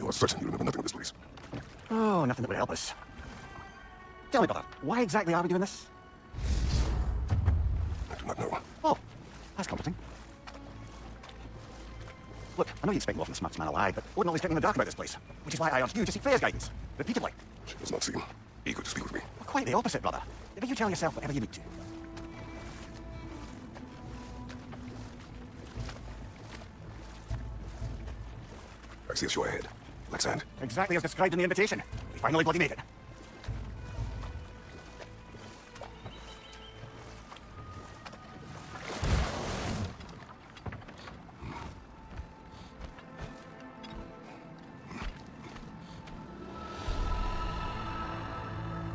You are certain you remember nothing of this place? Oh, nothing that would help us. Tell me, brother, why exactly are we doing this? I do not know. Oh, that's comforting. Look, I know you expect more from the smartest man alive, but Odin always kept me in the dark about this place, which is why I asked you to seek Freya's guidance, repeatedly. She does not seem eager to speak with me. Well, quite the opposite, brother. Maybe you tell yourself whatever you need to. I see a shore ahead. Like sand. Exactly as described in the invitation. We finally bloody made it.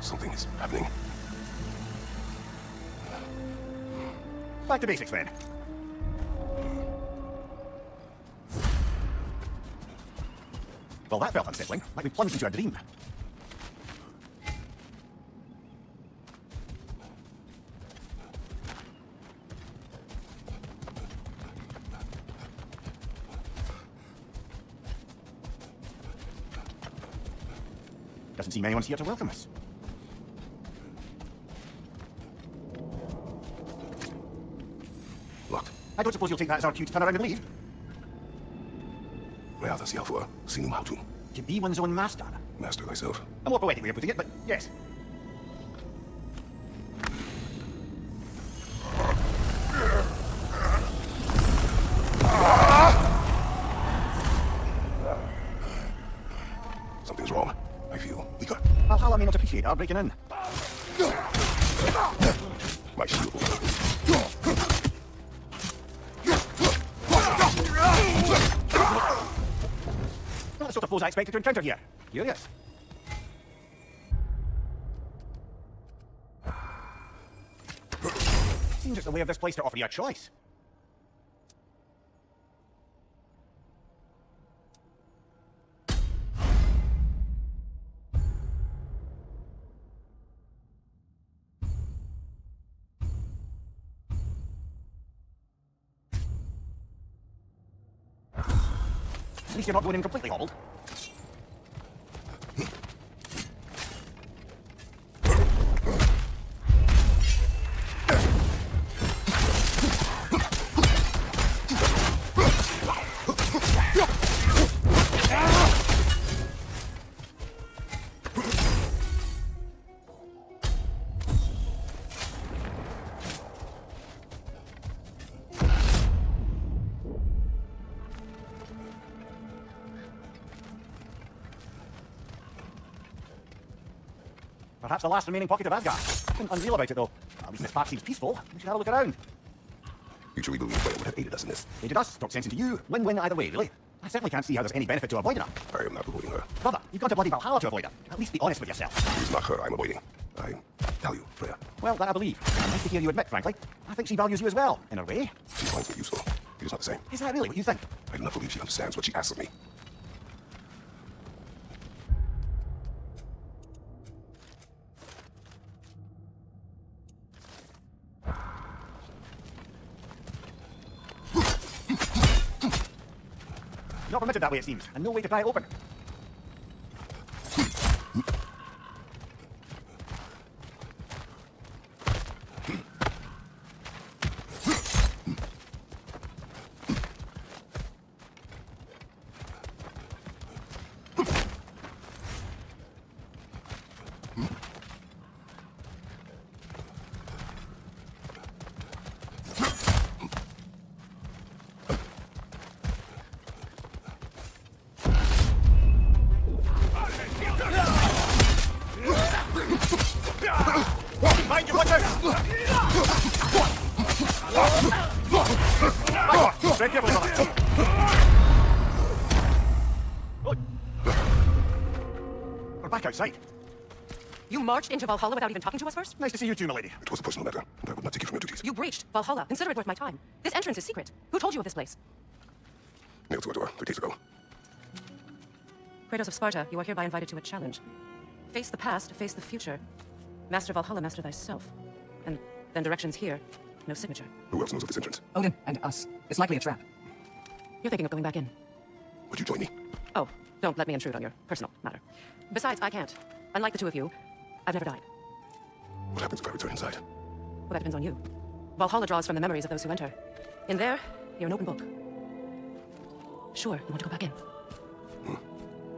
Something is happening. Back to basics, then. Well, that felt unsettling, like we plunged into a dream. Doesn't seem anyone's here to welcome us. Locked. I don't suppose you'll take that as our cue to turn around and leave? Where does the Godofwar sinum how to? To be one's own master. Master thyself. A more poetic way of putting it, but yes. Something's wrong. I feel weaker. Valhalla may not appreciate our breaking in. My shield. Not the sort of foes I expected to encounter here. Curious. Seems it's the way of this place to offer you a choice. At least you're not going in completely hobbled. Perhaps the last remaining pocket of Asgard. Nothing unreal about it, though. At least this part seems peaceful. We should have a look around. You truly believe Freya would have aided us in this? Aided us, talked sense into you. Win-win either way, really. I certainly can't see how there's any benefit to avoiding her. I am not avoiding her. Brother, you've gone to bloody Valhalla to avoid her. At least be honest with yourself. It is not her I'm avoiding. I value Freya. Well, that I believe. Nice to hear you admit, frankly. I think she values you as well, in a way. She finds me useful. It is not the same. Is that really what you think? I do not believe she understands what she asks of me. Not permitted that way, it seems, and no way to pry it open. Mind you, watch out! Very careful, brother. We're back outside. You marched into Valhalla without even talking to us first? Nice to see you too, milady. It was a personal matter, and I would not take you from your duties. You breached Valhalla. Consider it worth my time. This entrance is secret. Who told you of this place? Nailed to a door 3 days ago. Kratos of Sparta, you are hereby invited to a challenge. Face the past, face the future. Master Valhalla, master thyself. And then directions here. No signature. Who else knows of this entrance? Odin and us. It's likely a trap. You're thinking of going back in. Would you join me? Oh, Don't let me intrude on your personal matter. Besides, I can't. Unlike the two of you, I've never died. What happens if I return inside? Well, that depends on you. Valhalla draws from the memories of those who enter. In there, you're an open book. Sure, you want to go back in?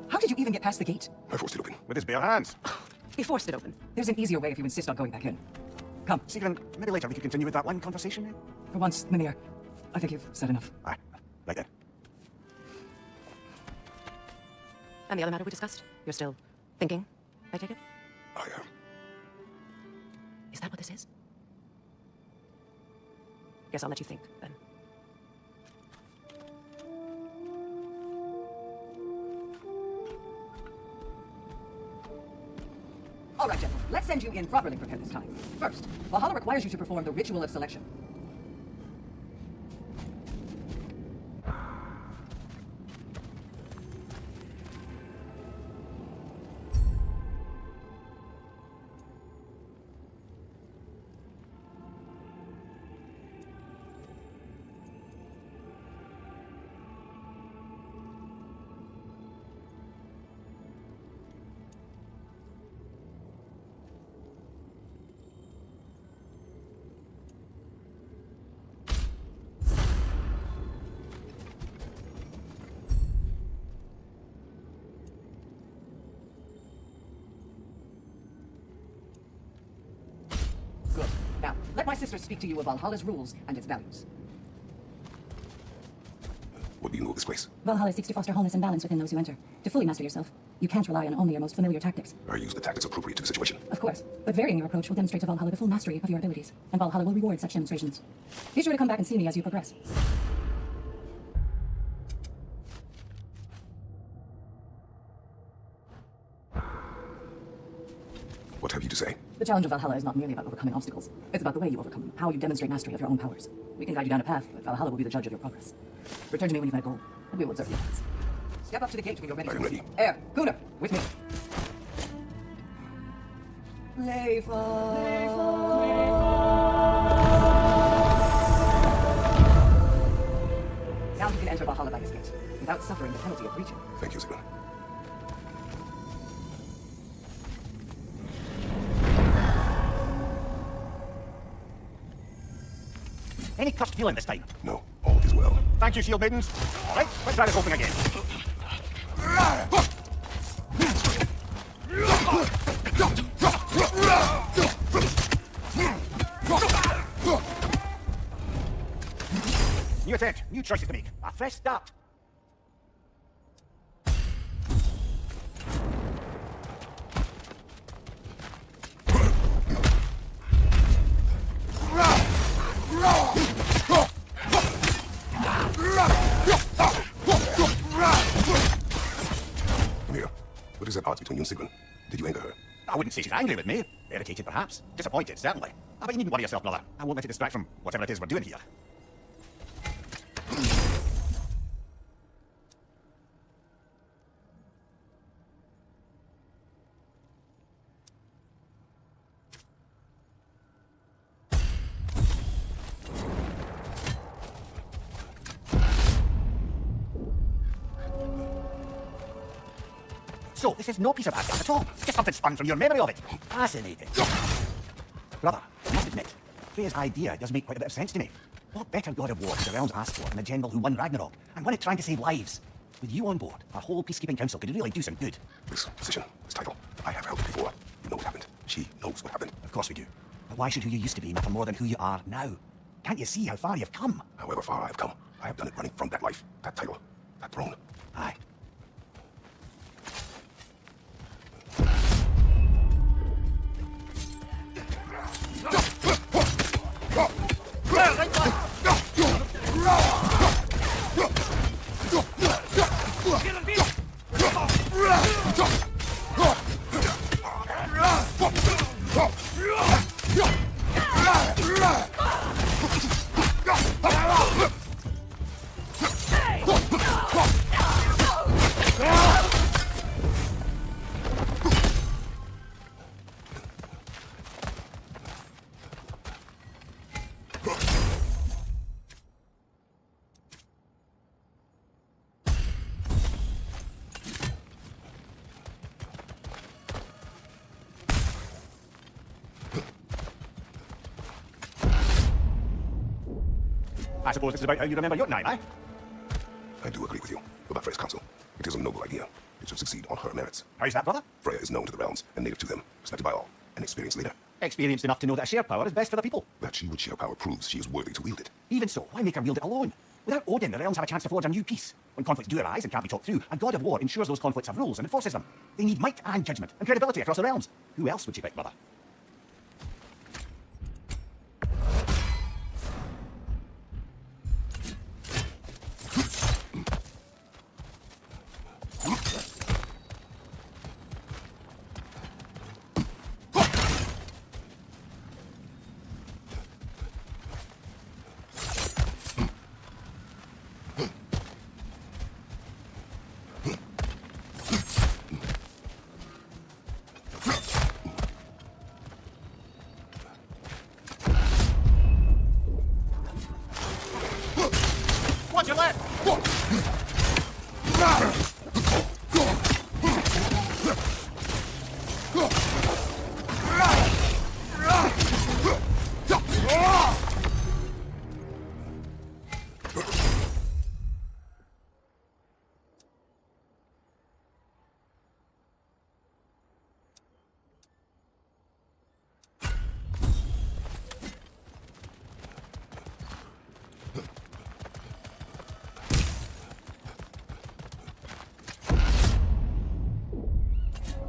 How did you even get past the gate? I forced it open. With his bare hands. He forced it open. There's an easier way if you insist on going back in. Come. Sigrun, maybe later we could continue with that one conversation. For once, Mimir, I think you've said enough. Aye, right then. And the other matter we discussed? You're still thinking, I take it? I am. Is that what this is? Guess I'll let you think, then. All right, gentlemen, let's send you in properly prepared this time. First, Valhalla requires you to perform the ritual of selection. Good. Now, let my sister speak to you of Valhalla's rules and its values. What do you know of this place? Valhalla seeks to foster wholeness and balance within those who enter. To fully master yourself, you can't rely on only your most familiar tactics. I use the tactics appropriate to the situation. Of course, but varying your approach will demonstrate to Valhalla the full mastery of your abilities, and Valhalla will reward such demonstrations. Be sure to come back and see me as you progress. What have you to say? The challenge of Valhalla is not merely about overcoming obstacles. It's about the way you overcome them, how you demonstrate mastery of your own powers. We can guide you down a path, but Valhalla will be the judge of your progress. Return to me when you've met a goal, and we will observe your paths. Step up to the gate when you're ready. I am ready. Air, Gunnar, with me. Now you can enter Valhalla by this gate, without suffering the penalty of breaching. Thank you, Sigrun. Any cursed feeling this time? No, all is well. Thank you, shield maidens. Right, let's try this whole thing again. New attempt, new choices to make. A fresh start. Mia, what is at odds between you and Sigrun? Did you anger her? I wouldn't say she's angry with me. Irritated, perhaps. Disappointed, certainly. But you needn't worry yourself, brother. I won't let it distract from whatever it is we're doing here. So, this is no piece of Asgard at all. Just something spun from your memory of it. Fascinating. Brother, I must admit, Freya's idea does make quite a bit of sense to me. What better god of war could the realms ask for than a general who won Ragnarok and won it trying to save lives? With you on board, our whole peacekeeping council could really do some good. This position, this title, I have held it before. You know what happened. She knows what happened. Of course we do. But why should who you used to be matter more than who you are now? Can't you see how far you've come? However far I have come, I have done it running from that life, that title, that throne. Aye. I suppose this is about how you remember your night, eh? I do agree with you about Freya's counsel. It is a noble idea. It should succeed on her merits. How's that, brother? Freya is known to the realms and native to them, respected by all, an experienced leader. Experienced enough to know that shared power is best for the people. That she would share power proves she is worthy to wield it. Even so, why make her wield it alone? Without Odin, the realms have a chance to forge a new peace. When conflicts do arise and can't be talked through, a god of war ensures those conflicts have rules and enforces them. They need might and judgment and credibility across the realms. Who else would you pick, brother? Watch your left!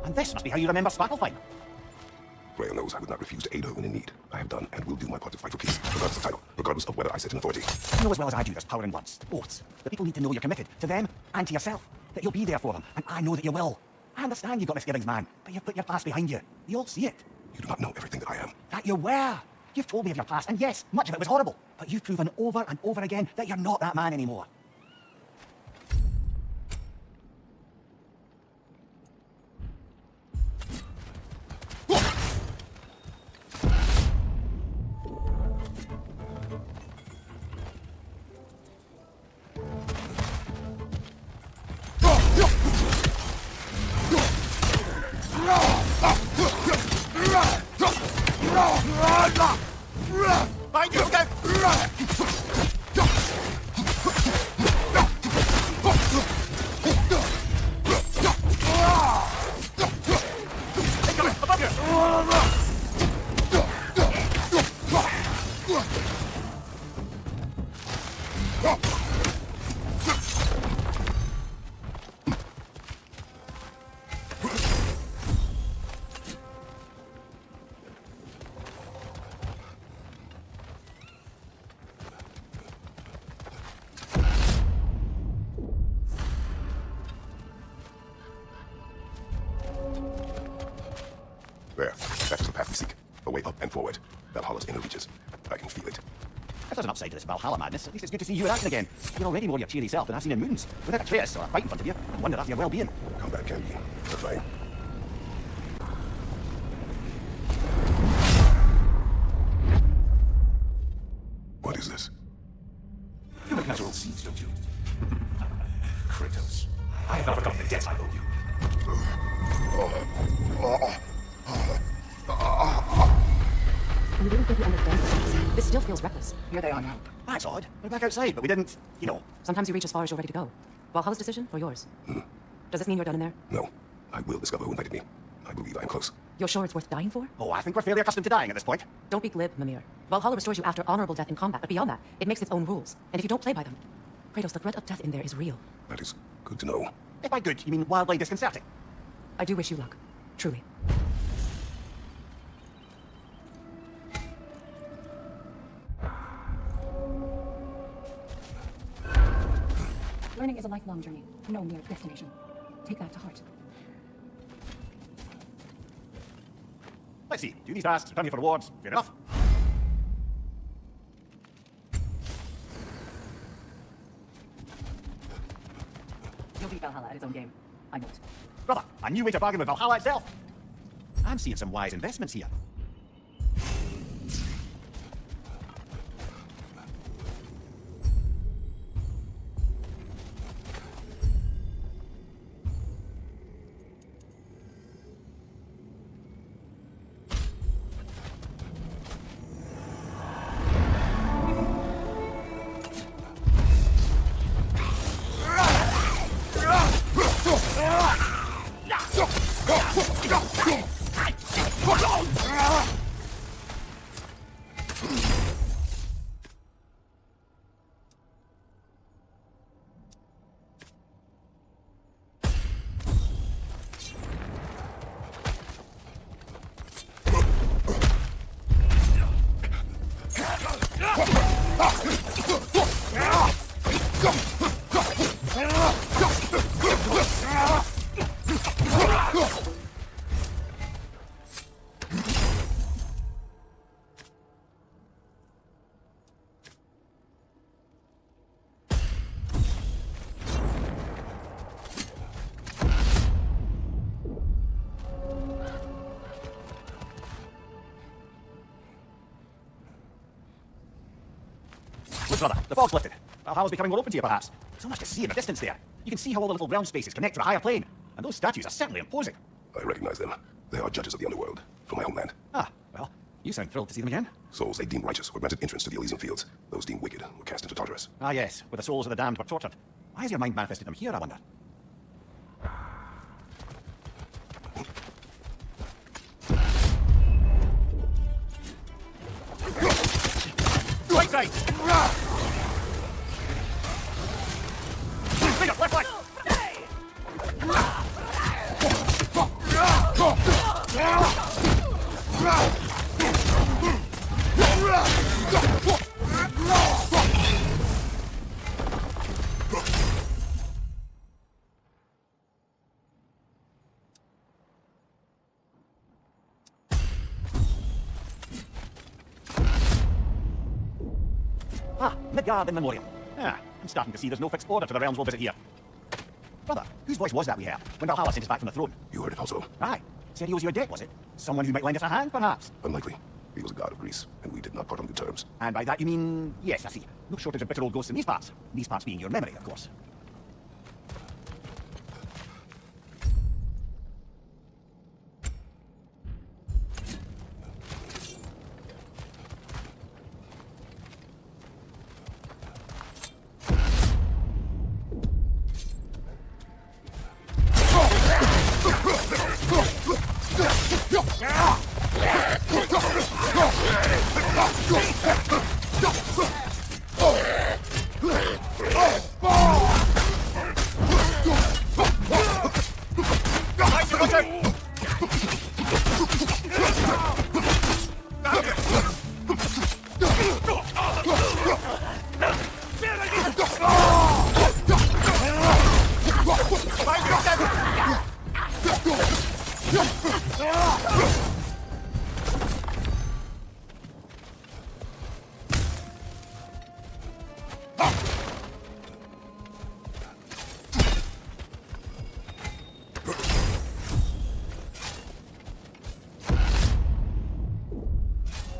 And this must be how you remember Svartalfheim. Freya knows I would not refuse to aid her when in need. I have done and will do my part to fight for peace, regardless of title, regardless of whether I sit in authority. You know as well as I do there's power in words, oaths. The people need to know you're committed to them and to yourself, that you'll be there for them, and I know that you will. I understand you've got misgivings, man, but you've put your past behind you. We all see it. You do not know everything that I am. That you were. You've told me of your past, and yes, much of it was horrible, but you've proven over and over again that you're not that man anymore. Behind you, go! Incoming, above you! There. That is the path we seek. A way up and forward. Valhalla's inner reaches. I can feel it. If there's an upside to this Valhalla madness, at least it's good to see you in action again. You're already more your cheery self than I've seen in moons. Without a trace or a fight in front of you, I wonder after your well-being. Come back, can be. That's fine. What is this? You make natural seeds, don't you? Kratos, I have not forgotten the debt I owe you. You really think you understand this? This still feels reckless. Here they are now. That's odd. We're back outside, but we didn't, you know. Sometimes you reach as far as you're ready to go. Valhalla's decision or yours? Does this mean you're done in there? No. I will discover who invited me. I believe I am close. You're sure it's worth dying for? Oh, I think we're fairly accustomed to dying at this point. Don't be glib, Mimir. Valhalla restores you after honorable death in combat, but beyond that, it makes its own rules. And if you don't play by them, Kratos, the threat of death in there is real. That is good to know. If by good, you mean wildly disconcerting. I do wish you luck. Truly. Learning is a lifelong journey, no mere destination. Take that to heart. Let's see. Do these tasks, return you for rewards. Fair enough. You'll beat Valhalla at its own game. I know it. Brother, a new way to bargain with Valhalla itself. I'm seeing some wise investments here. Look, brother, the fog's lifted. Valhalla's becoming more open to you, perhaps. So much to see in the distance there. You can see how all the little ground spaces connect to a higher plane. And those statues are certainly imposing. I recognize them. They are judges of the underworld, from my homeland. Ah, well, you sound thrilled to see them again. Souls they deemed righteous were granted entrance to the Elysian fields. Those deemed wicked were cast into Tartarus. Ah, yes, where the souls of the damned were tortured. Why has your mind manifested them here, I wonder? Right side! Straight up, left leg! Ah, Midgard in memoriam. Ah, I'm starting to see there's no fixed order to the realms we'll visit here. Brother, whose voice was that we heard when Valhalla sent us back from the throne? You heard it also. Aye. Said he owes you a debt, was it? Someone who might lend us a hand, perhaps? Unlikely. He was a god of Greece, and we did not part on good terms. And by that you mean... Yes, I see. No shortage of bitter old ghosts in these parts. These parts being your memory, of course.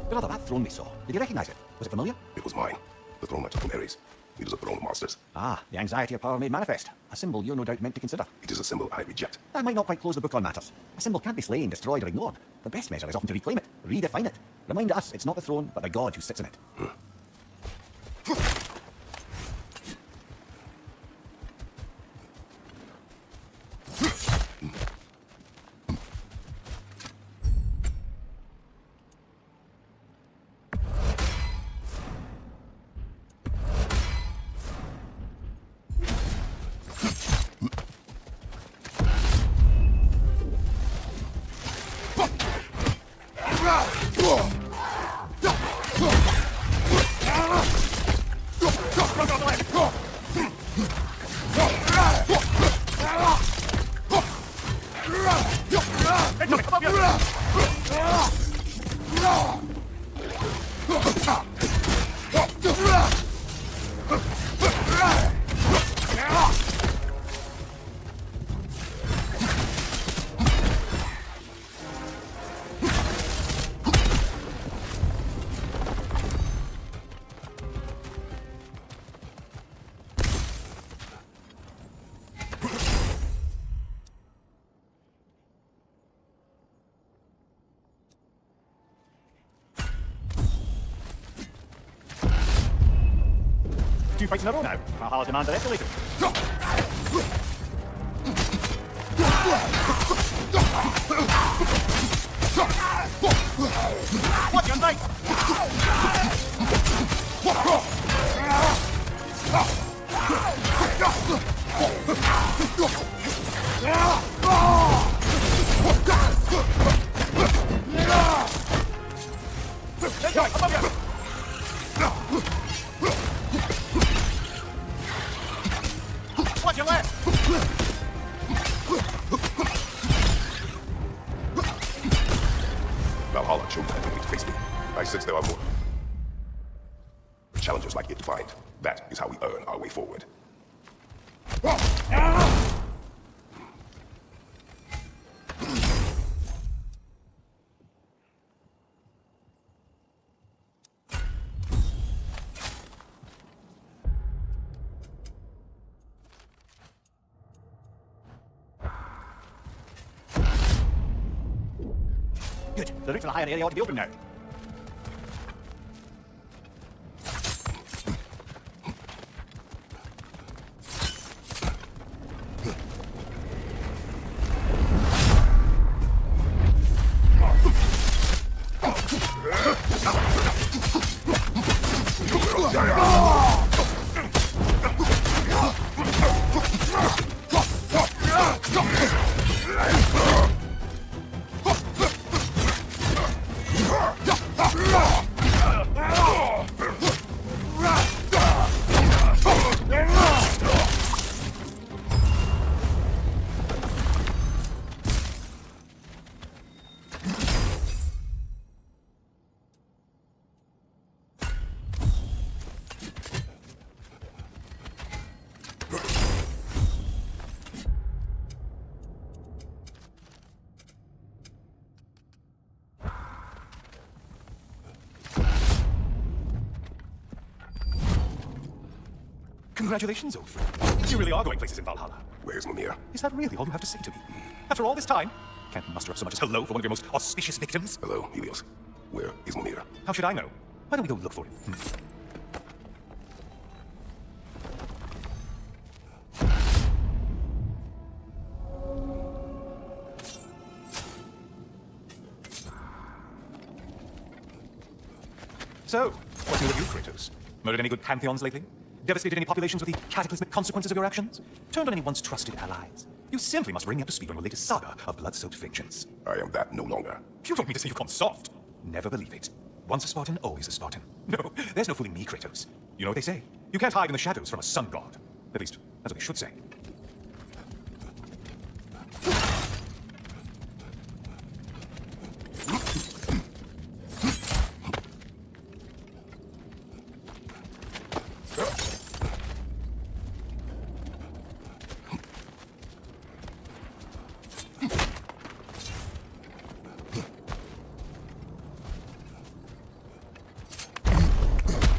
Brother, that throne we saw, did you recognize it? Was it familiar? It was mine. The throne I took from Ares. It is a throne of monsters. Ah, the anxiety of power made manifest. A symbol you're no doubt meant to consider. It is a symbol I reject. That might not quite close the book on matters. A symbol can't be slain, destroyed, or ignored. The best measure is often to reclaim it, redefine it. Remind us it's not the throne, but the god who sits in it. Two fights in a row now. Valhalla demands are escalated. Watch your knife! Above you! challengers like it to find. That is how we earn our way forward. Good. The route to the higher area ought to be open now. Congratulations, old friend. You really are going places in Valhalla. Where's Mimir? Is that really all you have to say to me? After all this time? Can't muster up so much as hello for one of your most auspicious victims? Hello, Helios. Where is Mimir? How should I know? Why don't we go look for him? So, what's new with you, Kratos? Murdered any good pantheons lately? Devastated any populations with the cataclysmic consequences of your actions? Turned on any once trusted allies? You simply must bring me up to speed on your latest saga of blood-soaked vengeance. I am that no longer. You don't mean to say you've gone soft. Never believe it. Once a Spartan, always a Spartan. No, there's no fooling me, Kratos. You know what they say? You can't hide in the shadows from a sun god. At least, that's what they should say.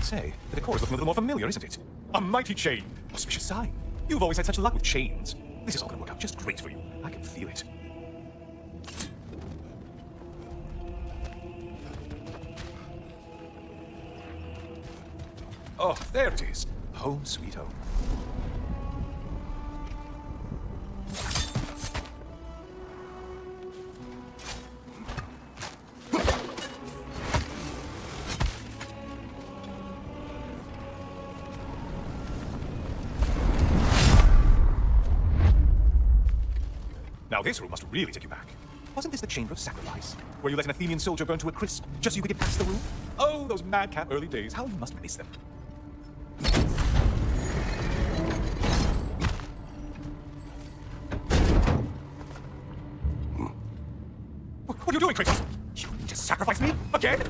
Say, the decor is looking a little more familiar, isn't it? A mighty chain. Auspicious sign. You've always had such luck with chains. This is all going to work out just great for you. I can feel it. Oh, there it is. Home sweet home. Now this room must really take you back. Wasn't this the Chamber of Sacrifice? Where you let an Athenian soldier burn to a crisp just so you could get past the room? Oh, those madcap early days. How you must miss them. What are you doing, Kratos? You need to sacrifice me? Again?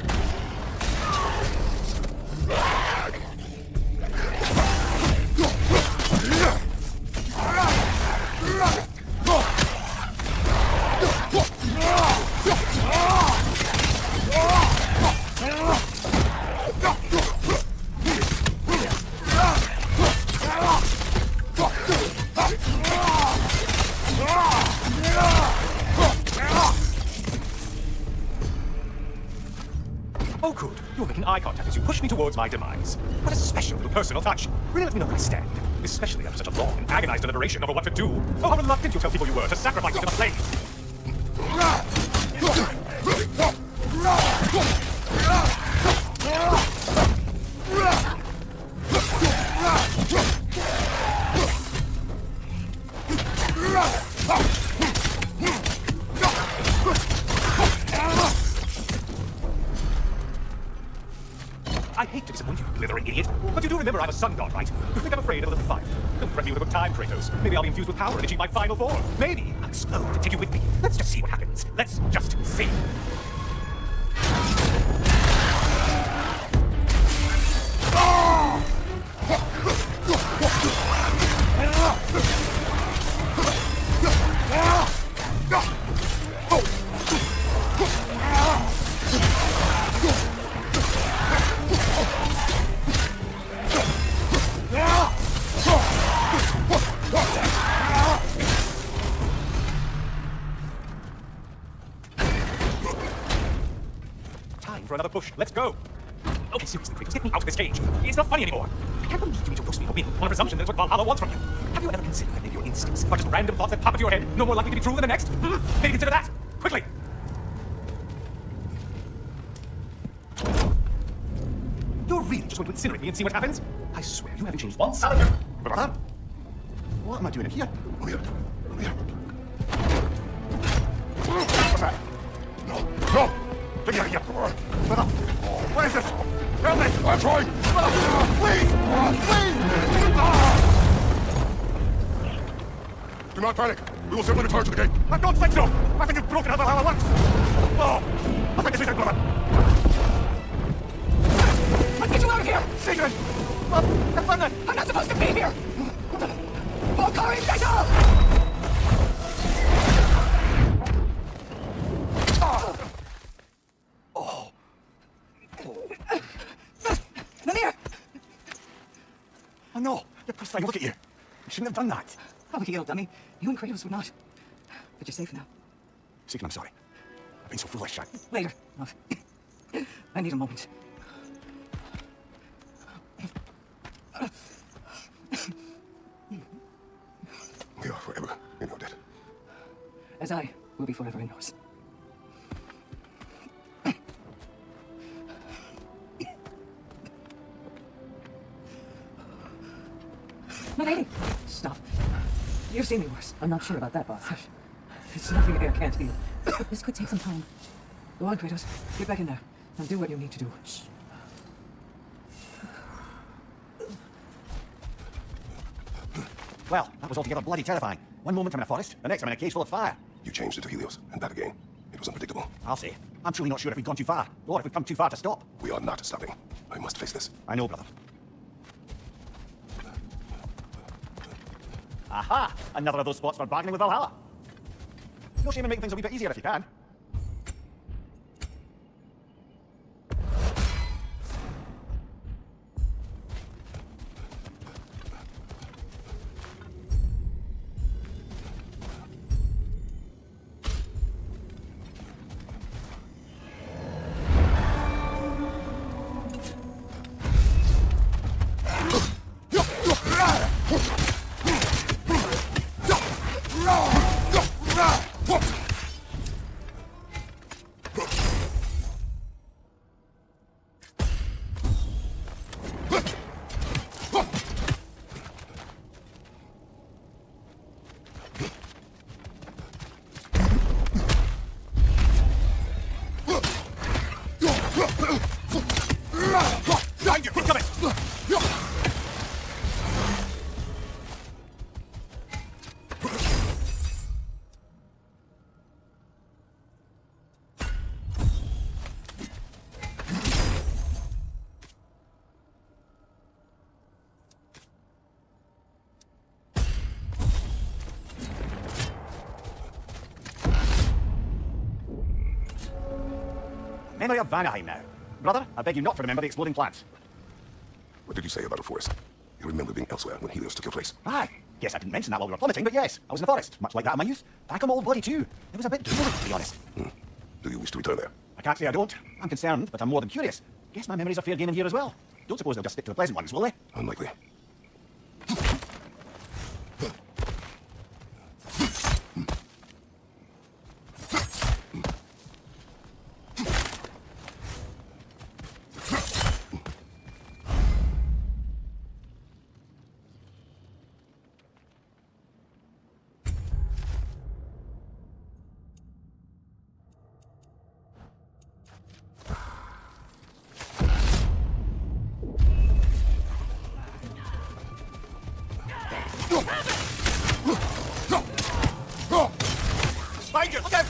Oh, good. You're making eye contact as you push me towards my demise. What a special little personal touch. Really lets me know where I stand. Especially after such a long and agonized deliberation over what to do. Oh, how reluctant you tell people you were to sacrifice you to the flames. I hate to disappoint you, blithering idiot, but you do remember I'm a sun god, right? You think I'm afraid of a little fire? Don't threaten me with a good time, Kratos. Maybe I'll be infused with power and achieve my final form. Maybe I'll explode and take you with me. Let's just see what happens. Let's just see. Oh! push. Let's go. Okay, seriously, Kratos, get me out of this cage. It's not funny anymore. I can't believe you need to roast me for win on a presumption that it's what Valhalla wants from you. Have you ever considered that maybe your instincts are just random thoughts that pop into your head, no more likely to be true than the next? Maybe consider that. Quickly. You're really just going to incinerate me and see what happens? I swear, you haven't changed one solid. Brother? What am I doing in here? Come here. Come here. What's that? No. No! Get me out of here! Brother! What is this? Help me! I'm trying! Please! Please! Do not panic. We will simply return to the gate. I don't think so! I think you've broken how Valhalla works! Oh! I think this is it, brother! Let's get you out of here! Secret! London! I'm not supposed to be here! Oh, Kari, get up! Mimir! Oh no! You're precise. Look at you. You shouldn't have done that. Oh, you little dummy. You and Kratos would not. But you're safe now. Secret, I'm sorry. I've been so foolish. Later, love. I need a moment. We are forever in your debt. As I will be forever in yours. My lady! Stop. You've seen me worse. I'm not sure about that, boss. It's nothing air can't heal. This could take some time. Go on, Kratos. Get back in there. And do what you need to do. Well, that was altogether bloody terrifying. One moment I'm in a forest, the next I'm in a cage full of fire. You changed into Helios, and back again. It was unpredictable. I'll say. I'm truly not sure if we've gone too far, or if we've come too far to stop. We are not stopping. I must face this. I know, brother. Aha! Another of those spots for bargaining with Valhalla. No shame in making things a wee bit easier if you can. Memory of Vanaheim now. Brother, I beg you not to remember the exploding plants. What did you say about a forest? You remember being elsewhere when Helios took your place. Aye. Guess I didn't mention that while we were plummeting, but yes, I was in the forest, much like that in my youth. Back on my old body too. It was a bit drooly, to be honest. Do you wish to return there? I can't say I don't. I'm concerned, but I'm more than curious. Guess my memories are fair game in here as well. Don't suppose they'll just stick to the pleasant ones, will they? Unlikely. Behind you! Look out!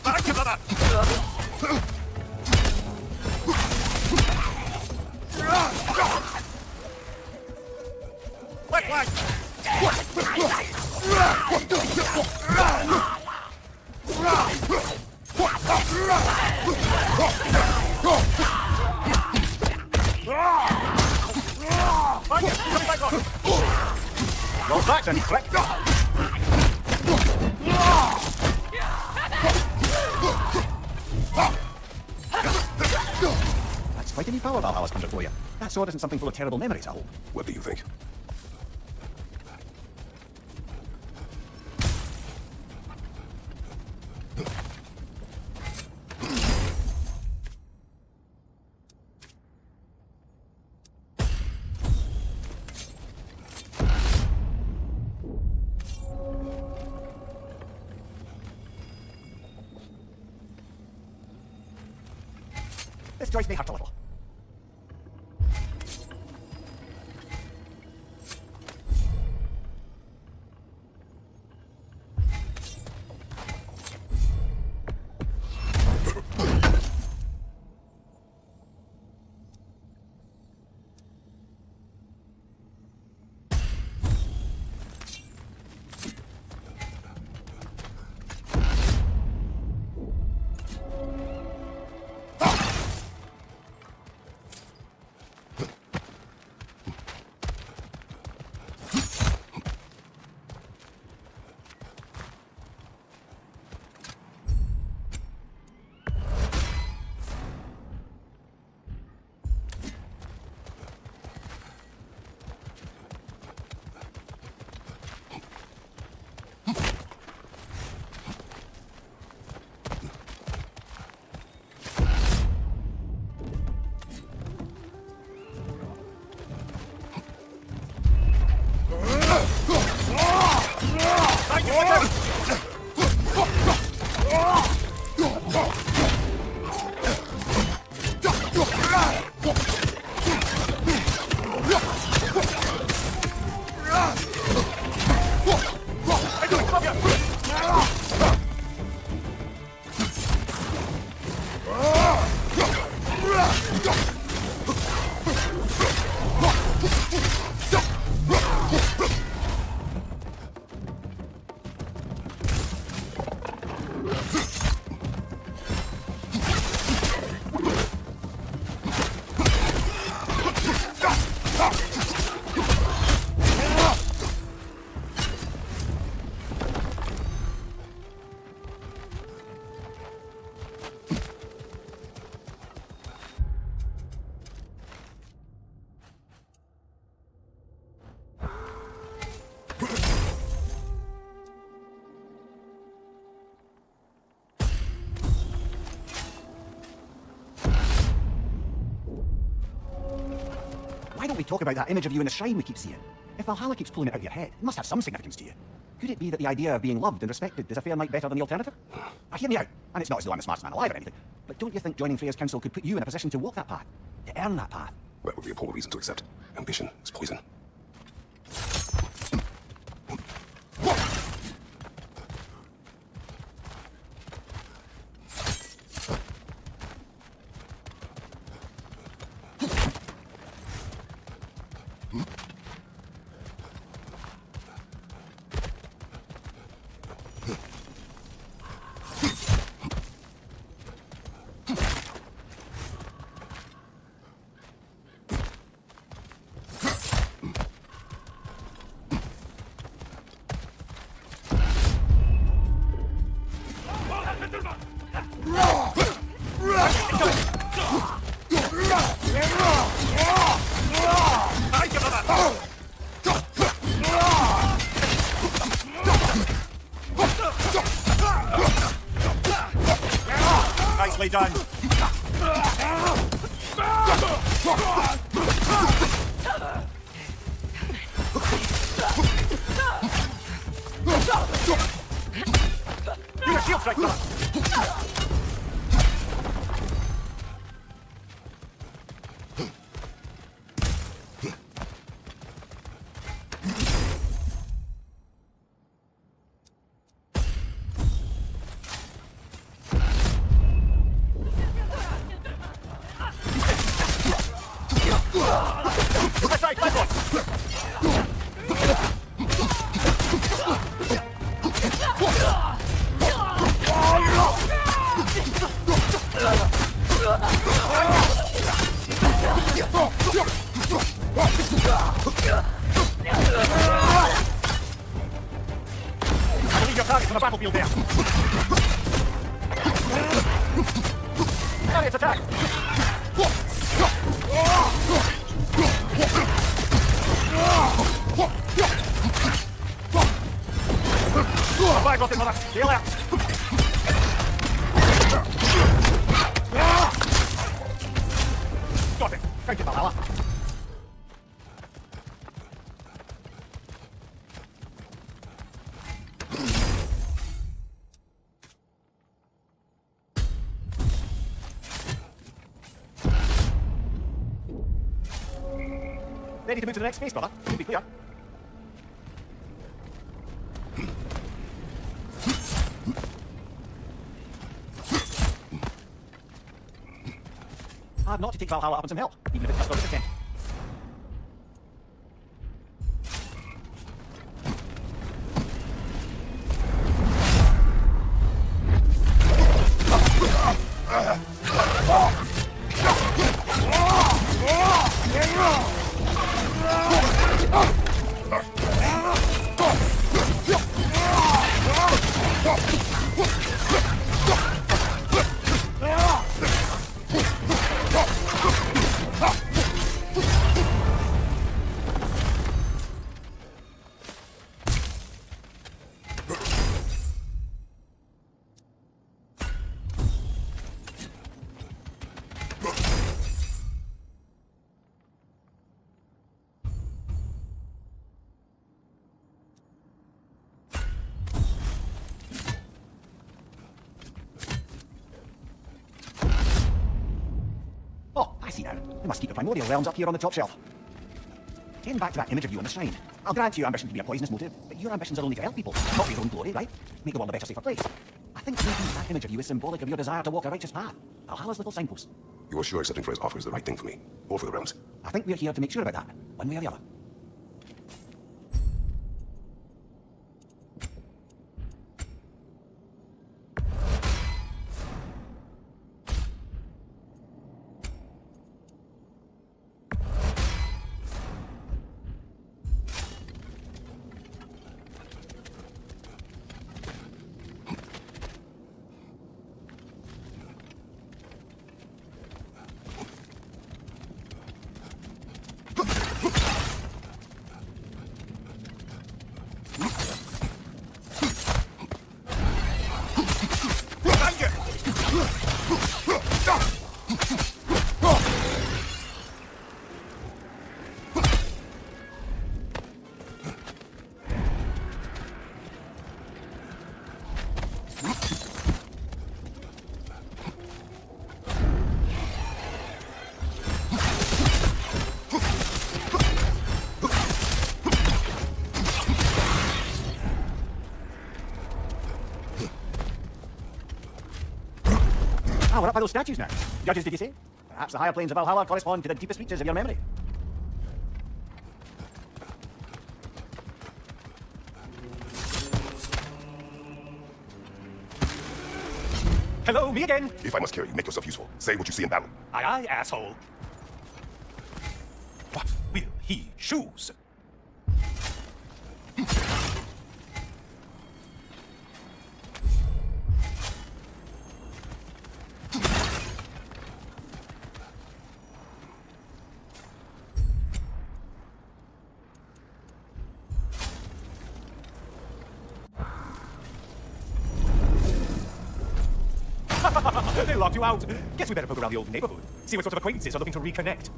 Back, you brother! Left flank! Behind you! Coming back on! Well, that's a trick. That's quite a new power Valhalla's conjured for you. That sword isn't something full of terrible memories, I hope. What do you think? This choice may hurt a little. Why don't we talk about that image of you in the shrine we keep seeing? If Valhalla keeps pulling it out of your head, it must have some significance to you. Could it be that the idea of being loved and respected is a fair mite better than the alternative? Now, hear me out, and it's not as though I'm the smartest man alive or anything, but don't you think joining Freya's council could put you in a position to walk that path? To earn that path? That would be a poor reason to accept. Ambition is poison. Nicely done. You're a shield strike, brother. That's right, left one. I believe your target's on the battlefield there. attack! Bye, Gothic Mother. Heal out. Gothic. Thank you, Valhalla. Ready to move to the next space, brother? You'll be clear. Hard not to take Valhalla up on some hill, even if it's just a attempt. Oh, I see now. You must keep the primordial realms up here on the top shelf. Getting back to that image of you on the shrine. I'll grant your ambition to be a poisonous motive, but your ambitions are only to help people, not for your own glory, right? Make the world a better, safer place. I think maybe that image of you is symbolic of your desire to walk a righteous path. Valhalla's little signpost. You are sure accepting Freya's offer is the right thing for me? Or for the realms? I think we're here to make sure about that, one way or the other. Ah, we're up by those statues now. Judges, did you say? Perhaps the higher planes of Valhalla correspond to the deepest reaches of your memory. Hello, me again. If I must carry you, make yourself useful. Say what you see in battle. Aye, aye, asshole. What will he choose? They locked you out. Guess we better poke around the old neighborhood. See what sort of acquaintances are looking to reconnect.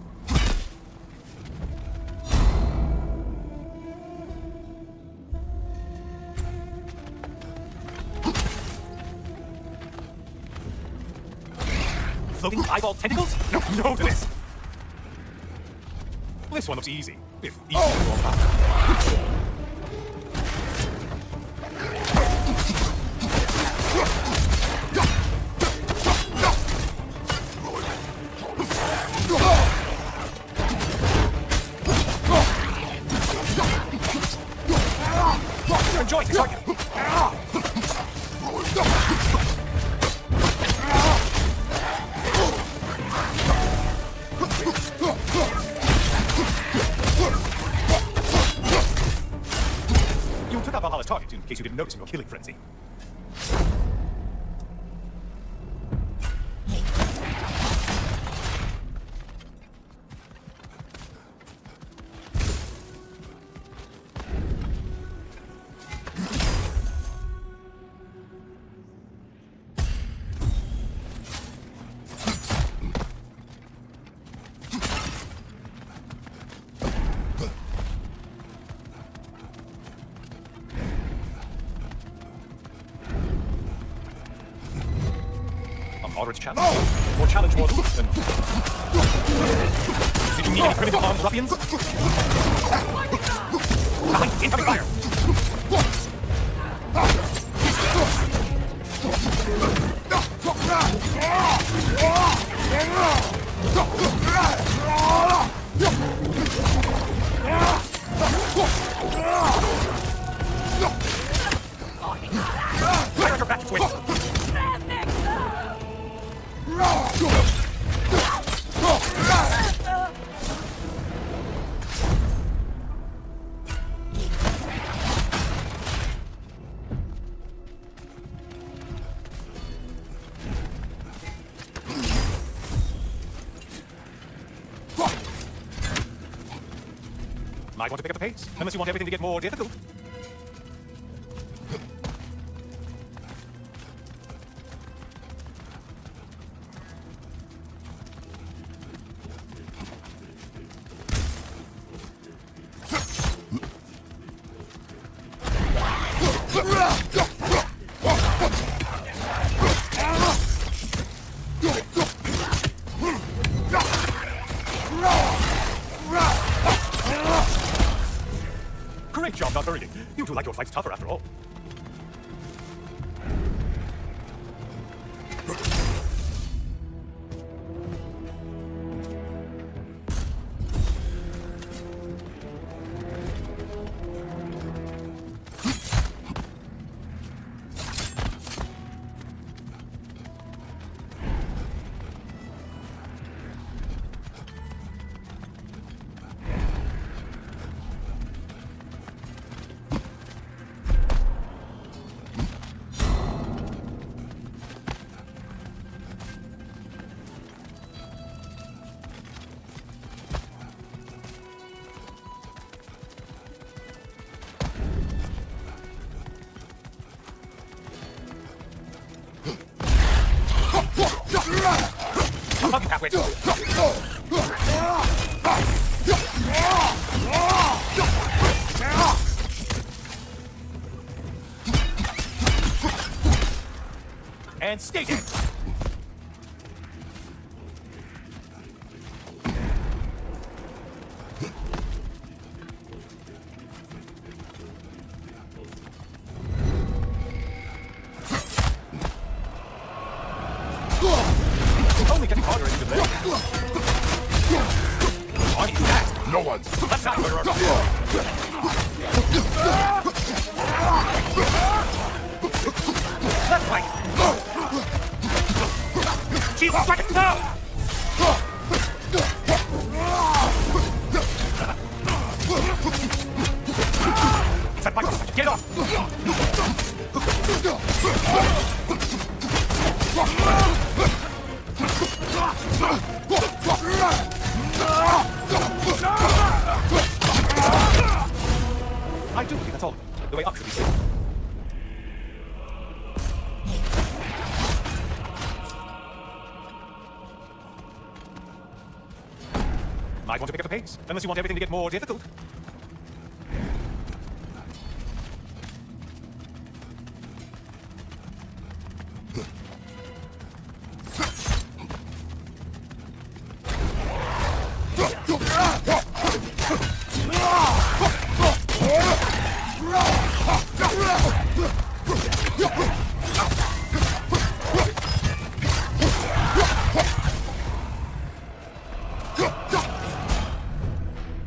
Floating eyeball tentacles? No, no to this. This one looks easy. If easy or fast. You're enjoying this, aren't you? You took out Valhalla's target in case you didn't notice in your killing frenzy. Moderate challenge. Or challenge more than... Did you need any primitive armed ruffians? Behind! Incoming fire! Fire at your back, twin! Might want to pick up the pace, unless you want everything to get more difficult. Great job not hurrying. You two like your fights tougher after all. I'll hug you halfway. And stay dead. Only getting harder as you live. Are you fast? No one's. Let's not murderer. That's right. She's striking now. Set my get it off. I do believe that's all. The way up should be safe. Might want to pick up the pace, unless you want everything to get more difficult.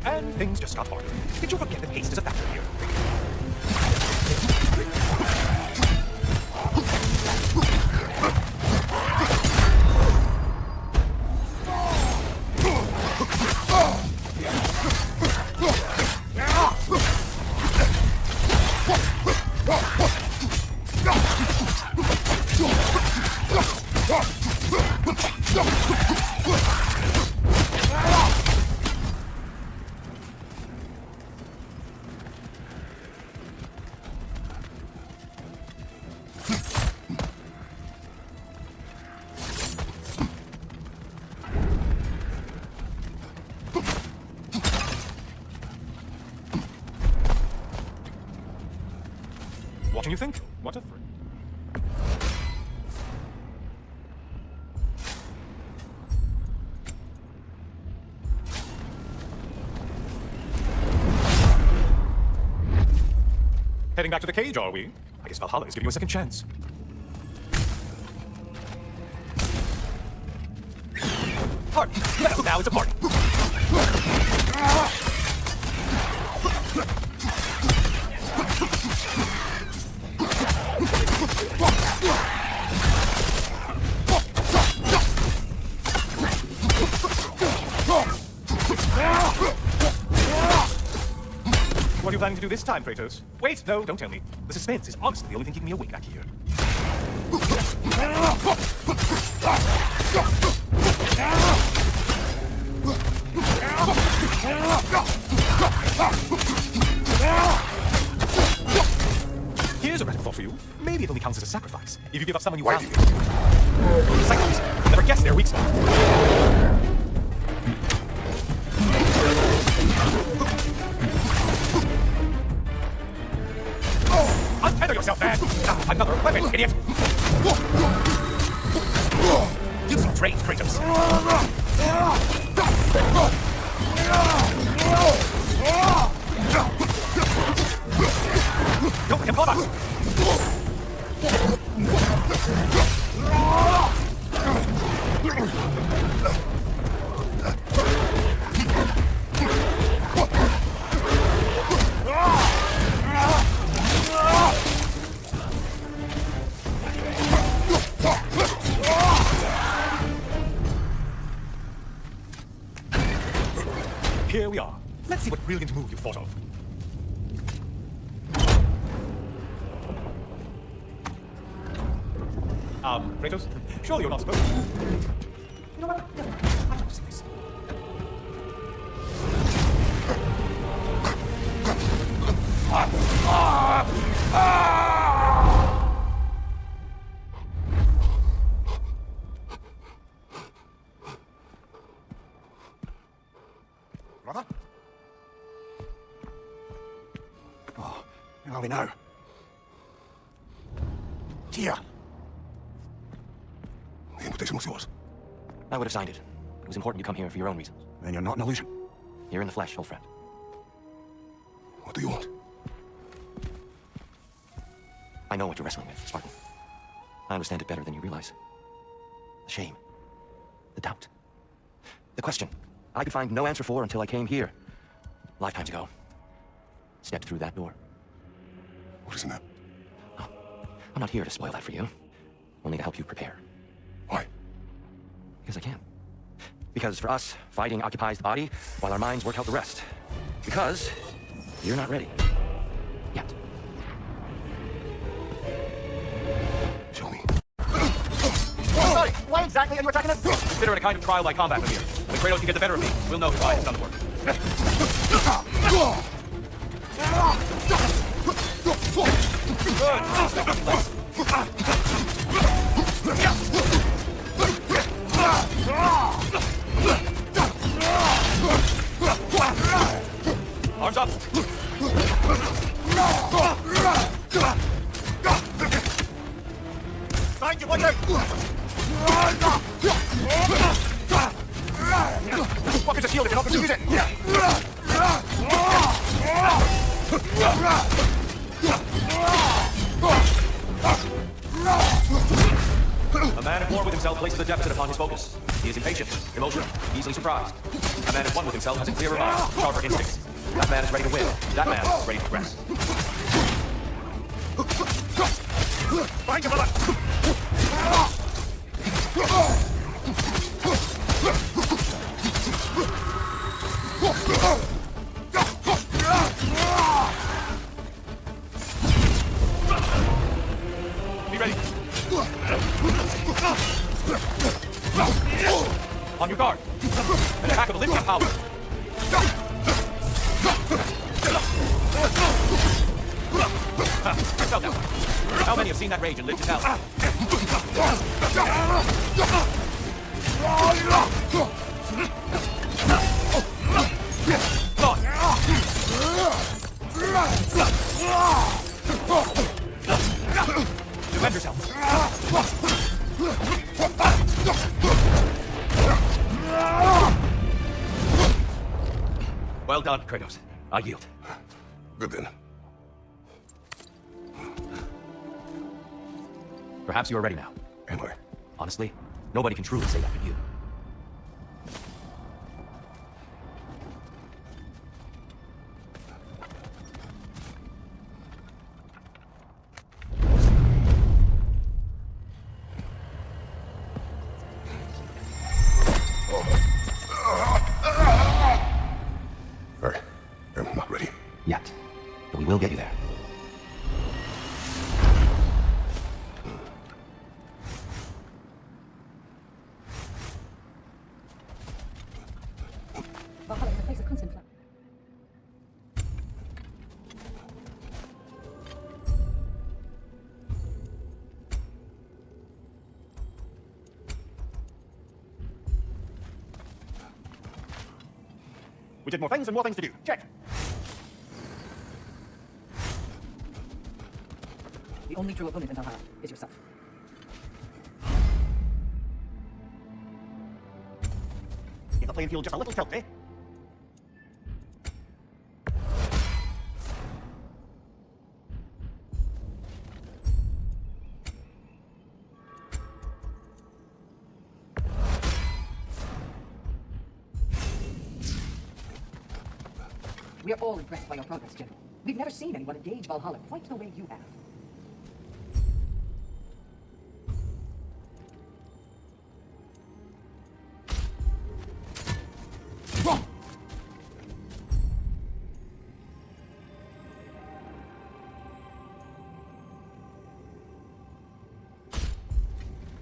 And things just got hard. Did you forget that haste is a factor here? What do you think? What a friend. Heading back to the cage, are we? I guess Valhalla is giving you a second chance. Party! Now it's a party! What are you planning to do this time, Kratos? Wait, no, don't tell me. The suspense is honestly the only thing keeping me awake back here. Here's a radical thought for you. Maybe it only counts as a sacrifice if you give up someone you value. Cyclops, you'll never guess their weak spot. Untether yourself, man! Another weapon, idiot! You seem trained, Kratos. Don't let him caught us! Here we are. Let's see what brilliant move you thought of. Kratos? Surely you're not supposed to. You know what? I don't see this. Brother? Oh, where are we now? Here. The invitation was yours. I would have signed it. It was important you come here for your own reasons. Then you're not an illusion. You're in the flesh, old friend. What do you want? I know what you're wrestling with, Spartan. I understand it better than you realize. The shame. The doubt. The question I could find no answer for until I came here. Lifetimes ago. Stepped through that door. What is in that? I'm not here to spoil that for you. Only to help you prepare. Why? Because I can. Because for us, fighting occupies the body while our minds work out the rest. Because you're not ready. Yet. Show me. Sorry, why exactly are you attacking us? Consider it a kind of trial by combat with here. When Kratos can get the better of me, we'll know if I have done the work. Arms up! Find you, Wonder! Fuck is a shield if you're not going to use it! A man at war with himself places a deficit upon his focus. He is impatient, emotional, easily surprised. A man at one with himself has a clearer mind, sharper instincts. That man is ready to win. That man is ready to progress. Find your brother! Be ready. On your guard. An attack of Olympian power. Yourself now. How many have seen that rage and lived it out? Defend yourself. Well done, Kratos. I yield. Good then. Perhaps you are ready now. Am I? Honestly, nobody can truly say that but you. I am not ready. Yet. But we will get you there. Valhalla is a place of constant flux. We did more things and more things to do. Check. The only true opponent in Valhalla is yourself. Get the playing field just a little tilt, eh? We are all impressed by your progress, General. We've never seen anyone engage Valhalla quite the way you have.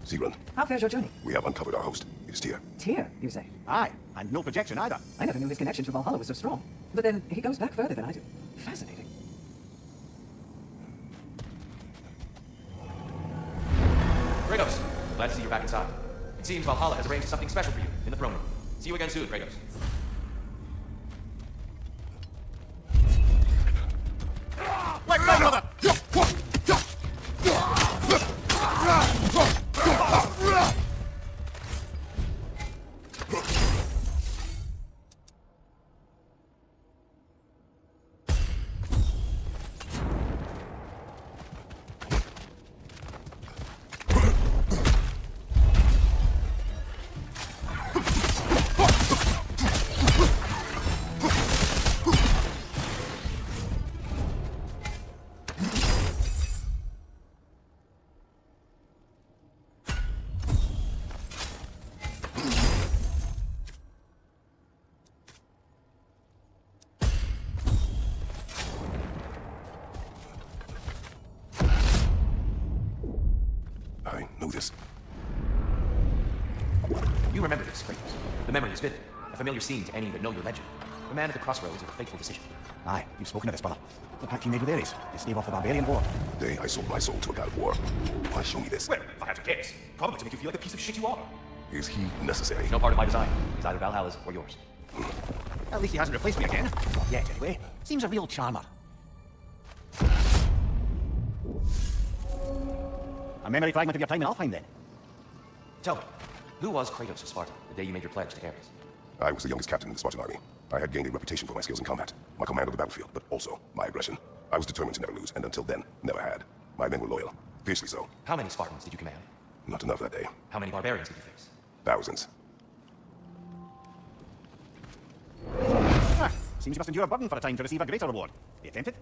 Sigrun, How fares your journey? we have uncovered our host. It is Tyr. Tyr, you say? Aye, and no projection either. I never knew his connection to Valhalla was so strong. But then he goes back further than I do. Fascinating. Kratos, glad to see you're back inside. It seems Valhalla has arranged something special for you in the throne room. See you again soon, Kratos. Let go, brother! I know this. You remember this, Kratos. The memory is vivid. A familiar scene to any that know your legend. The man at the crossroads of a fateful decision. Aye, you've spoken of this, brother. The pact he made with Ares to stave off the barbarian war. The day I sold my soul to a god of war. Why show me this? Well, if I had to guess, probably to make you feel like the piece of shit you are. Is he necessary? It's no part of my design. It's either Valhalla's or yours. At least he hasn't replaced me again. Not yet, anyway. Seems a real charmer. A memory fragment of your time in Alfheim, then. Tell me, who was Kratos of Sparta the day you made your pledge to Ares? I was the youngest captain in the Spartan army. I had gained a reputation for my skills in combat, my command of the battlefield, but also my aggression. I was determined to never lose, and until then, never had. My men were loyal, fiercely so. How many Spartans did you command? Not enough that day. How many barbarians did you face? Thousands. Ah, seems you must endure a burden for a time to receive a greater reward. Be tempted?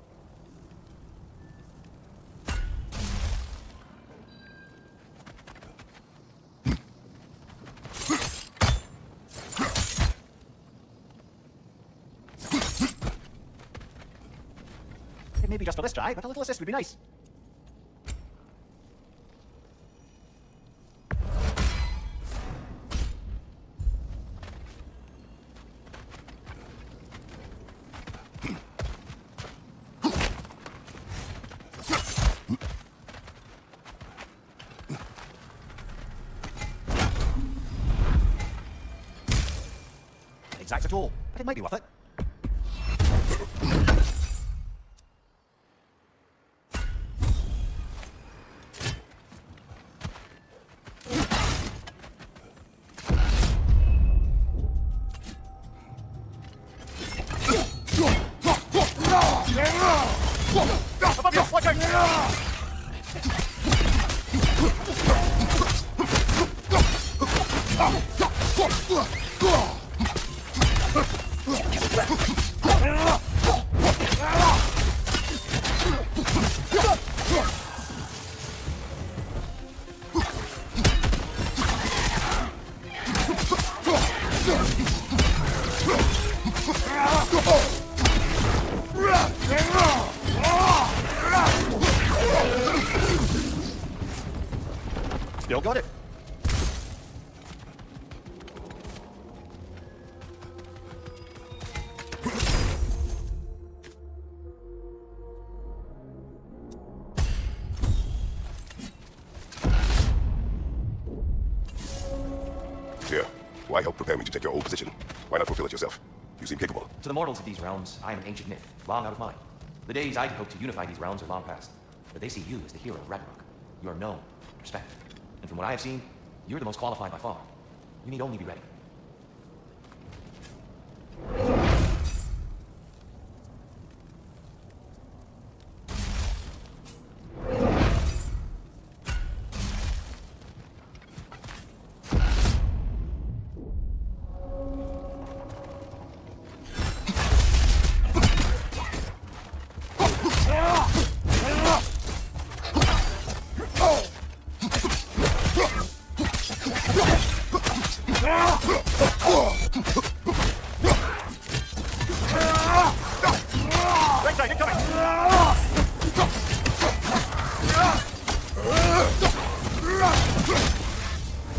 It may be just for this try, but a little assist would be nice. Not exact at all, but it might be worth it. Above you, watch out! Still got it. Here, why help prepare me to take your old position? Why not fulfill it yourself? You seem capable. To the mortals of these realms, I am an ancient myth, long out of mind. The days I'd hoped to unify these realms are long past. But they see you as the hero of Ragnarok. You are known, respected. And from what I have seen, you're the most qualified by far. You need only be ready. Right side, incoming!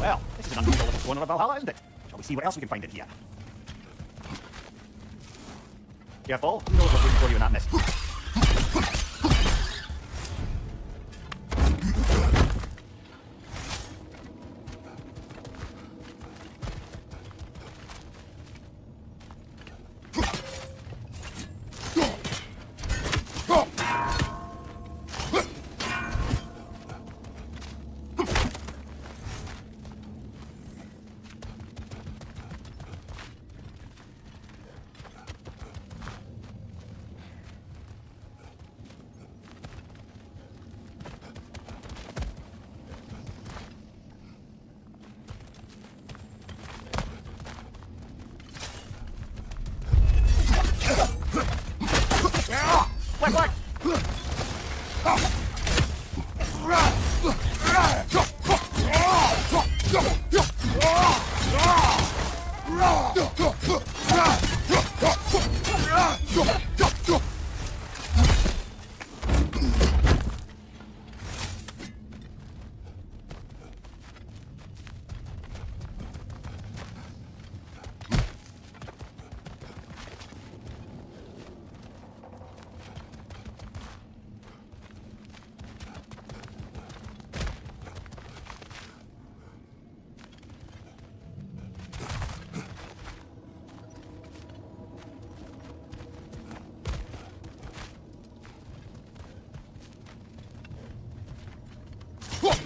Well, this is an unusual little corner of Valhalla, isn't it? Shall we see what else we can find in here? Careful, who knows what's waiting for you in that mist? What?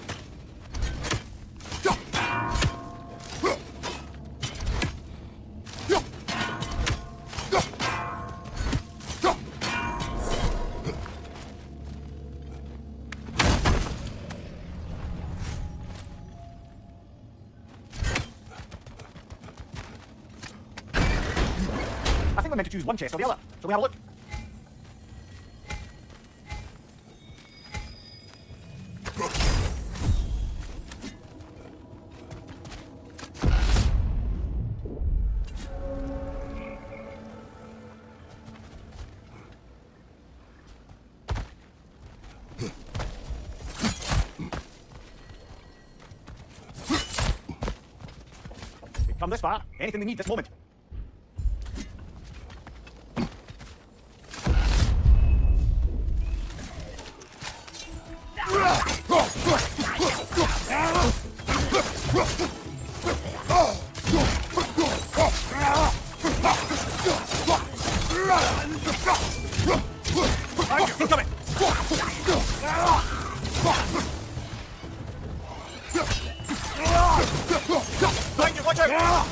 I think we're meant to choose one chest or the other. Shall we have a look? We've come this far. Anything we need this moment. Incoming! Behind you, watch out!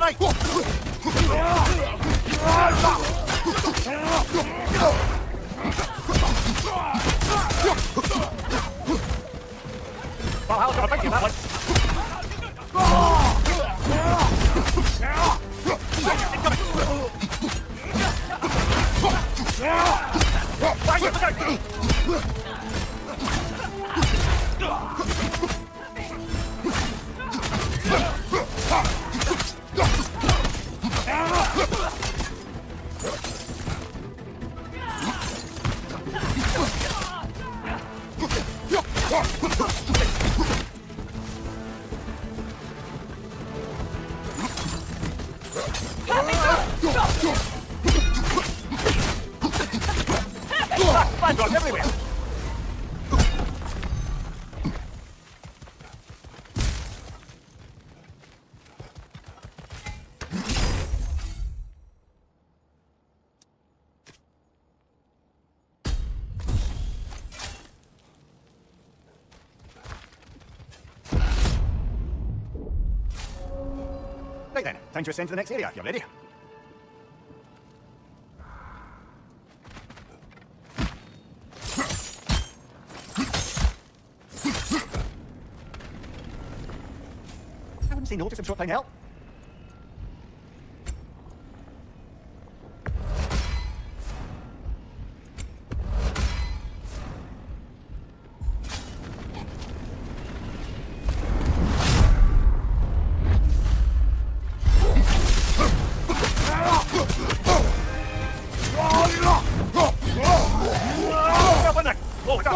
right! Valhalla's got a bite in that one. Fine dogs everywhere. Right then, time to ascend to the next area if you're ready. I wouldn't say no to some short time help. Oh, it's up.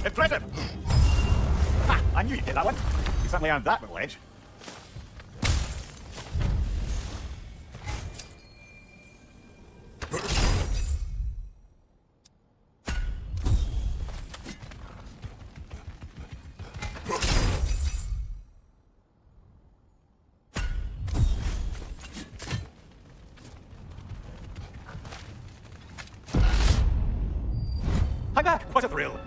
Impressive! Ha! I knew you'd get that one. You certainly earned that little edge. I'm back! What a thrill!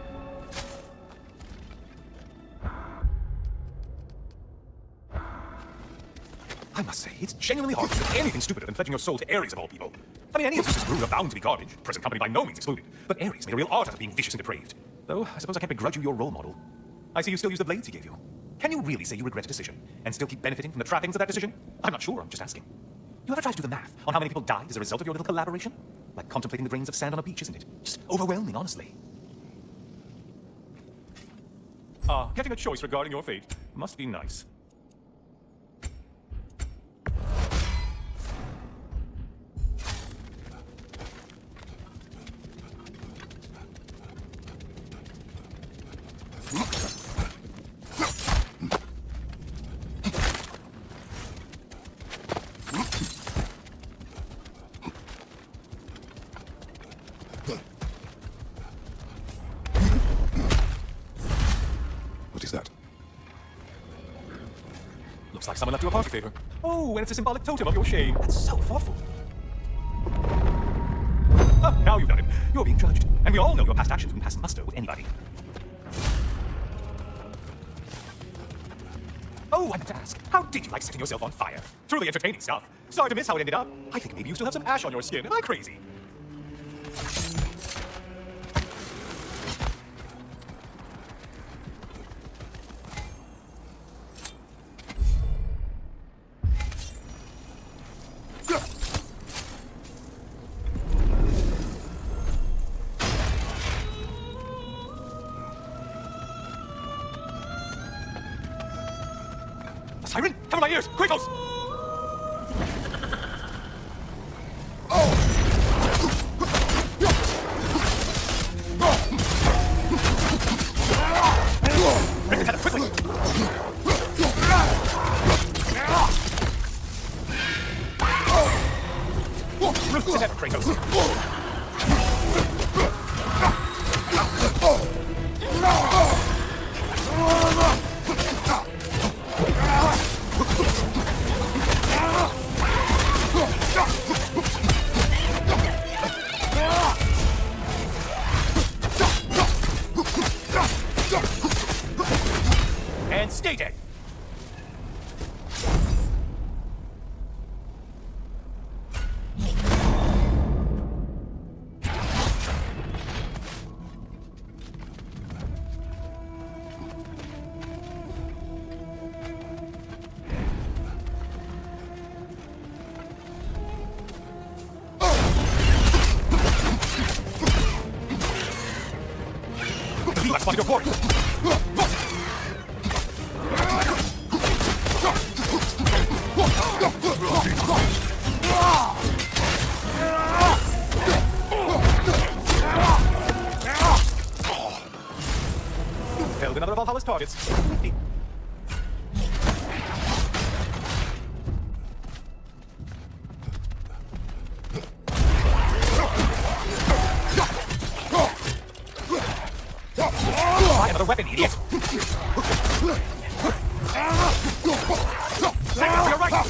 I must say, it's genuinely hard to do anything stupider than pledging your soul to Ares of all people. I mean, any of this crew are bound to be garbage, present company by no means excluded. But Ares made a real art out of being vicious and depraved. Though, I suppose I can't begrudge you your role model. I see you still use the blades he gave you. Can you really say you regret a decision, and still keep benefiting from the trappings of that decision? I'm not sure, I'm just asking. You ever try to do the math on how many people died as a result of your little collaboration? Like contemplating the grains of sand on a beach, isn't it? Just overwhelming, honestly. Getting a choice regarding your fate must be nice. What is that? Looks like someone left you a party favor. Oh, and it's a symbolic totem of your shame. That's so thoughtful. Ah, now you've done it. You're being judged. And we all know your past actions wouldn't pass muster with anybody. Oh, I meant to ask, how did you like setting yourself on fire? Truly entertaining stuff. Sorry to miss how it ended up. I think maybe you still have some ash on your skin. Am I crazy? Siren, cover my ears! Kratos! Make the tether quickly! Ruthless as ever, Kratos! Stay dead! I spotted your quarry! Held another of Valhalla's targets. Buy another weapon, idiot! Second, to your right!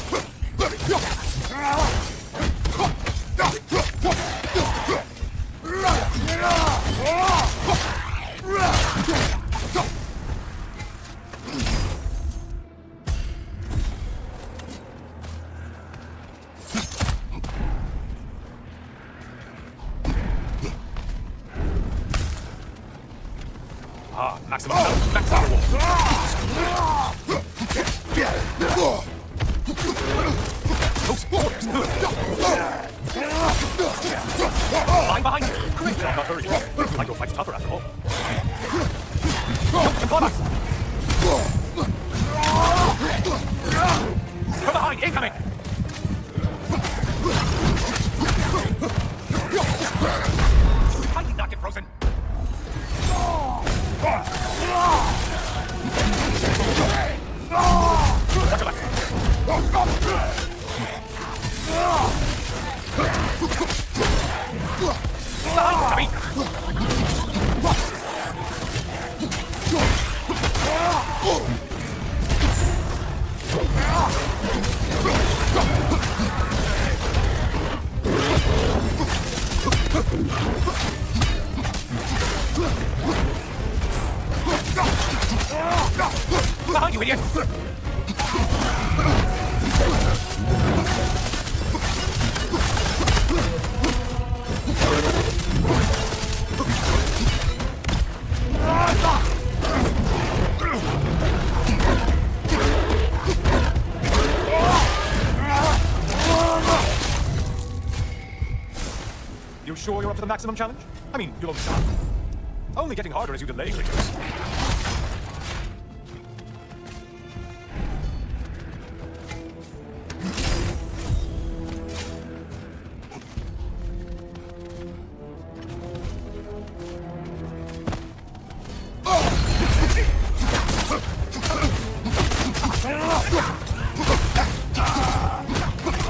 Ah, maximum health, maximum reward. Close quarters. Line behind you. Great job not hurrying. Looks like your fight's tougher after all. Climax! From behind, incoming! How did he not get frozen? Watch your left. Behind you, behind you, idiot! You sure you're up to the maximum challenge? I mean, you'll only start. Only getting harder as you delay, Kratos.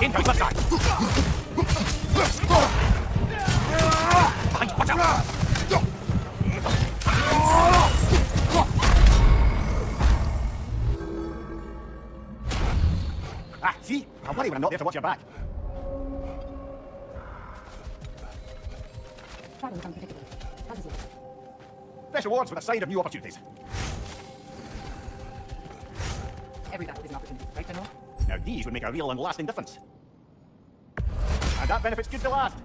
Incoming left side! Behind you, watch out! Ah, see? I worry when I'm not there to watch your back. Travel is unpredictable. As is life. Fresh rewards with a side of new opportunities. Every battle is an opportunity, right, General? Now these would make a real and lasting difference. And that benefit's good to last.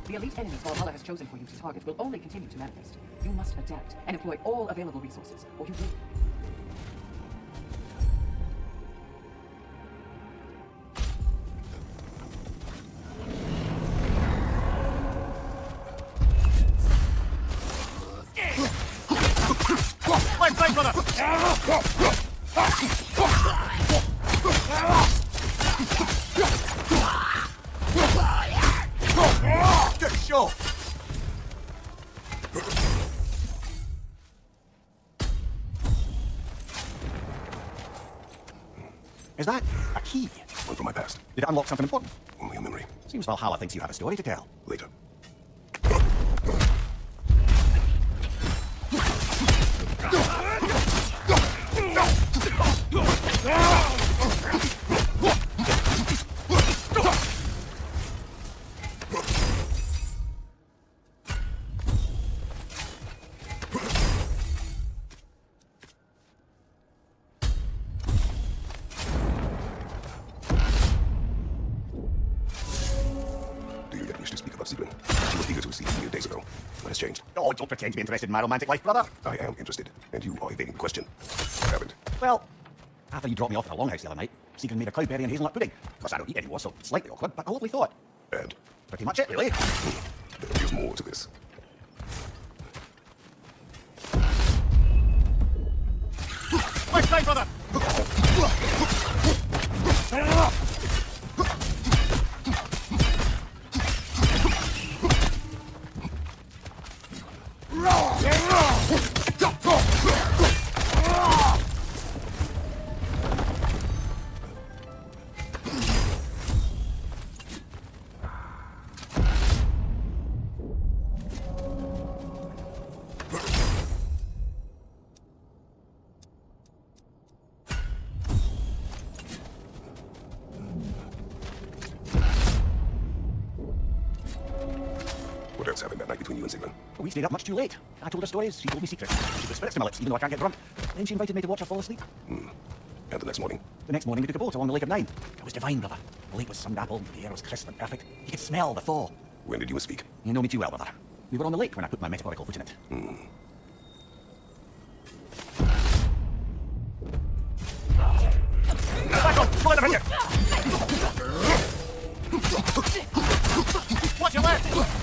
The elite enemies Valhalla has chosen for you to target will only continue to manifest. You must adapt and employ all available resources, or you will. Left side, brother! Good show! Is that a key? One from my past. Did it unlock something important? Only a memory. Seems Valhalla thinks you have a story to tell. Later. Do you yet wish to speak about Sigrun? She was eager to see you mere days ago. What has changed? Oh, don't pretend to be interested in my romantic life, brother. I am interested, and you are evading the question. I haven't. Well, after you dropped me off at the longhouse the other night, Seegan made a cloudberry and hazelnut pudding. Of course, I don't eat anymore, so it's slightly awkward, but a lovely thought. And Pretty much it, really. there is more to this. Left side, brother! What else happened that night between you and Sigrun? We stayed up much too late. I told her stories, she told me secrets. She put spirits to my lips, even though I can't get drunk. Then she invited me to watch her fall asleep. And the next morning? The next morning we took a boat along the Lake of Nine. It was divine, brother. The lake was sun-dappled, the air was crisp and perfect. You could smell the thaw. When did you speak? You know me too well, brother. We were on the lake when I put my metaphorical foot in it. Back up! Go in the finger! Watch your left!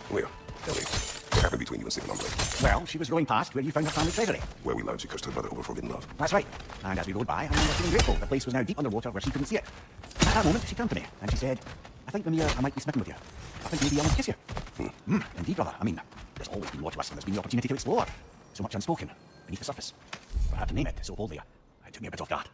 Where? Tell me. What happened between you and Sigrun on the lake? Well, she was rowing past where you found her family treasury. Where we learned she cursed her brother over forbidden love. That's right. And as we rode by, I remember feeling grateful. The place was now deep underwater where she couldn't see it. At that moment, she turned to me and she said, I think, Mimir, I might be smitten with you. I think maybe I want to kiss you. Indeed, brother. I mean, there's always been more to us than there's been the opportunity to explore. So much unspoken, beneath the surface. For her to name it so boldly, it took me a bit off guard.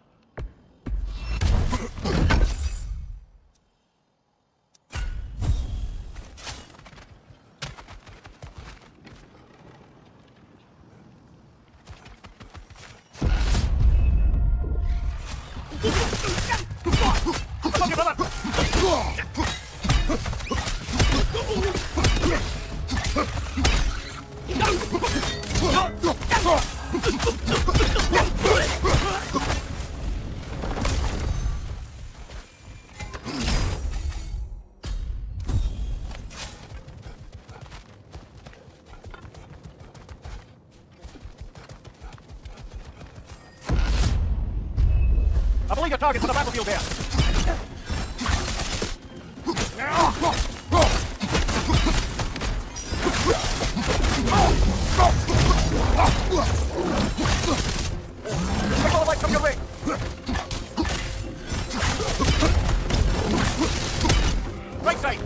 I believe your target's on the battlefield there. Take all the light from your way. Right side.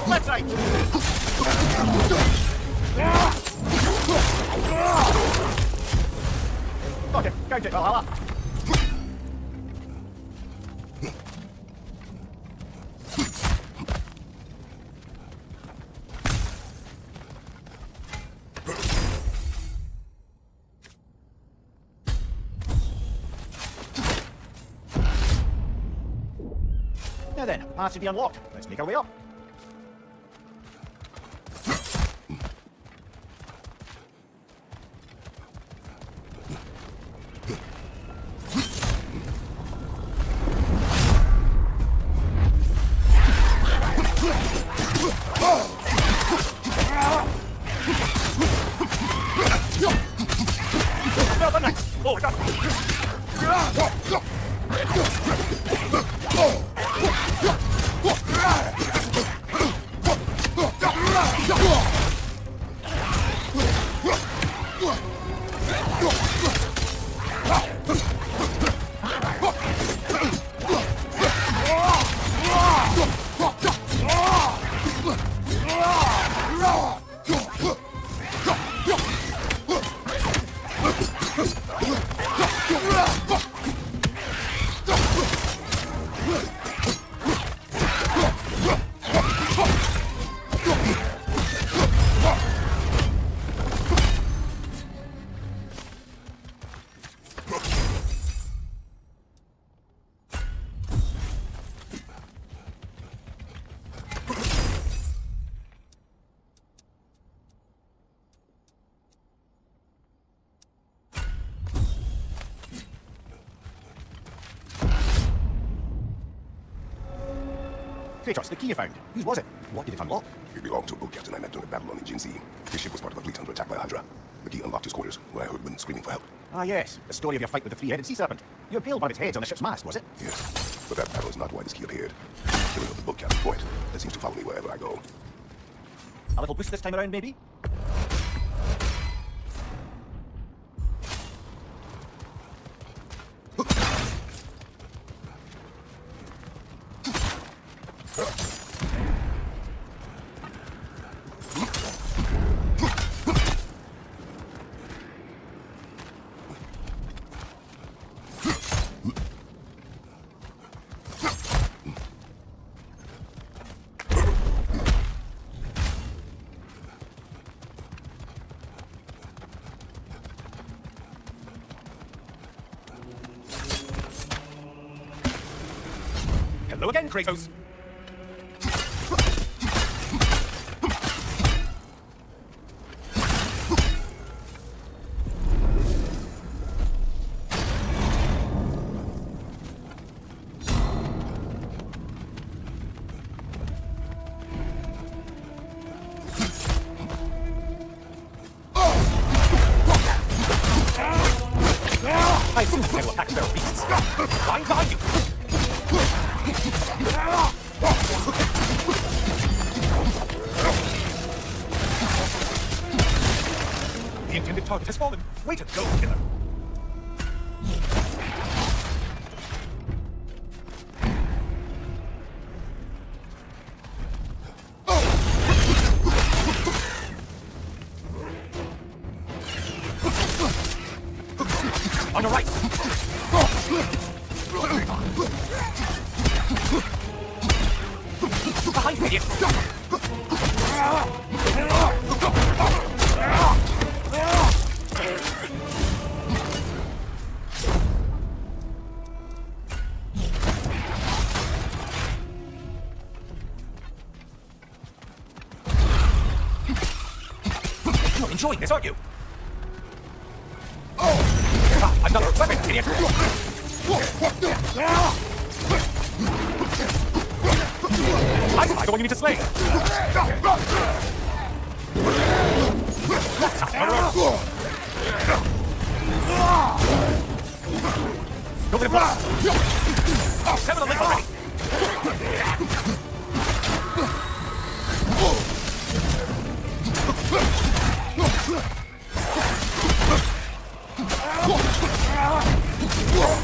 Left side. Okay, go to Valhalla. Now then, path should be unlocked. Let's make our way up. Oh my god! Kratos, the key you found. Whose was it? What did it unlock? It belonged to a boat captain I met during a battle on the Jin Sea. His ship was part of a fleet under attack by Hydra. The key unlocked his quarters, where I heard women screaming for help. Ah, yes. The story of your fight with the three-headed sea serpent. You impaled one of its heads on the ship's mast, was it? Yes, but that battle is not why this key appeared. The killing of the boat captain point that seems to follow me wherever I go. A little boost this time around, maybe? Hello again, Kratos. I assume they will attack feral beasts. Line behind you! The intended target has fallen. Way to go, killer. On your right! Behind you, idiot! You're enjoying this, aren't you? Another weapon, idiot! I spy the one you need to slay! That's not gonna work! Go for the block! 7 of them already!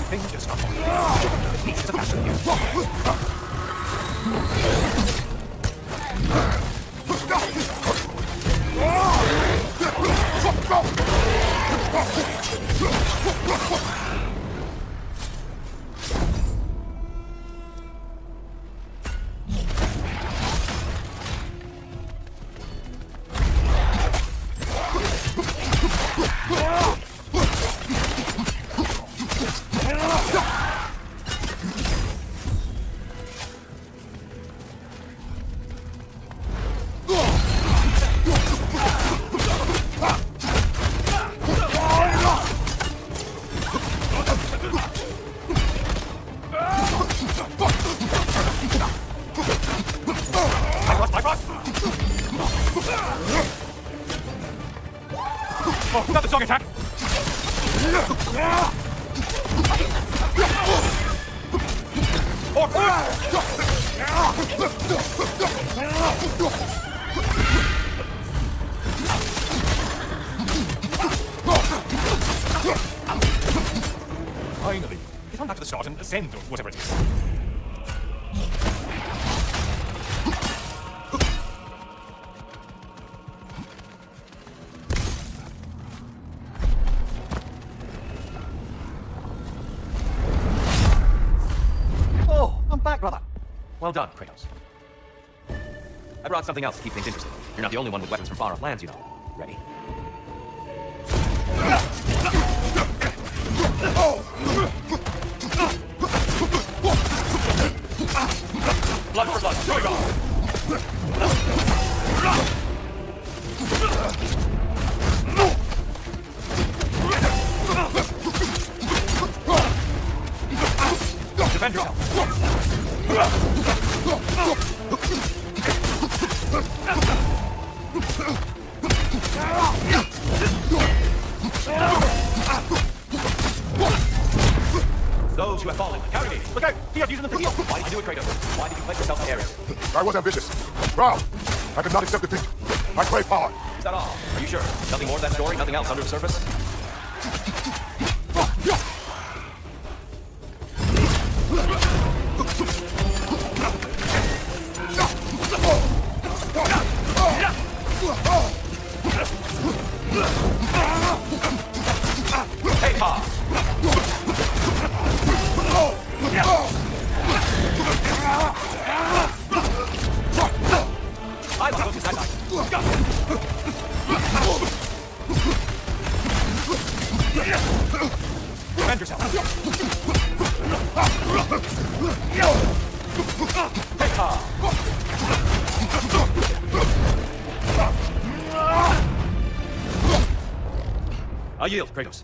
Things just stop. He's a faster than you. Oh, not the song attack! Finally. Get on back to the start and ascend, or whatever it is. Oh, I'm back, brother. Well done, Kratos. I brought something else to keep things interesting. You're not the only one with weapons from far-off lands, you know. Ready? Blood for blood, going on! Defend yourself! Those who have fallen, carry me! Look out! He is using the field! Why did you do it, Kratos? Why did you pledge yourself to Ares? I was ambitious. Proud. I could not accept defeat. I crave power. Is that all? Are you sure? Nothing more to that story? Nothing else under the surface? Hey, Pa! I love those nice. Defend yourself. Hey, Pa! I yield, Kratos.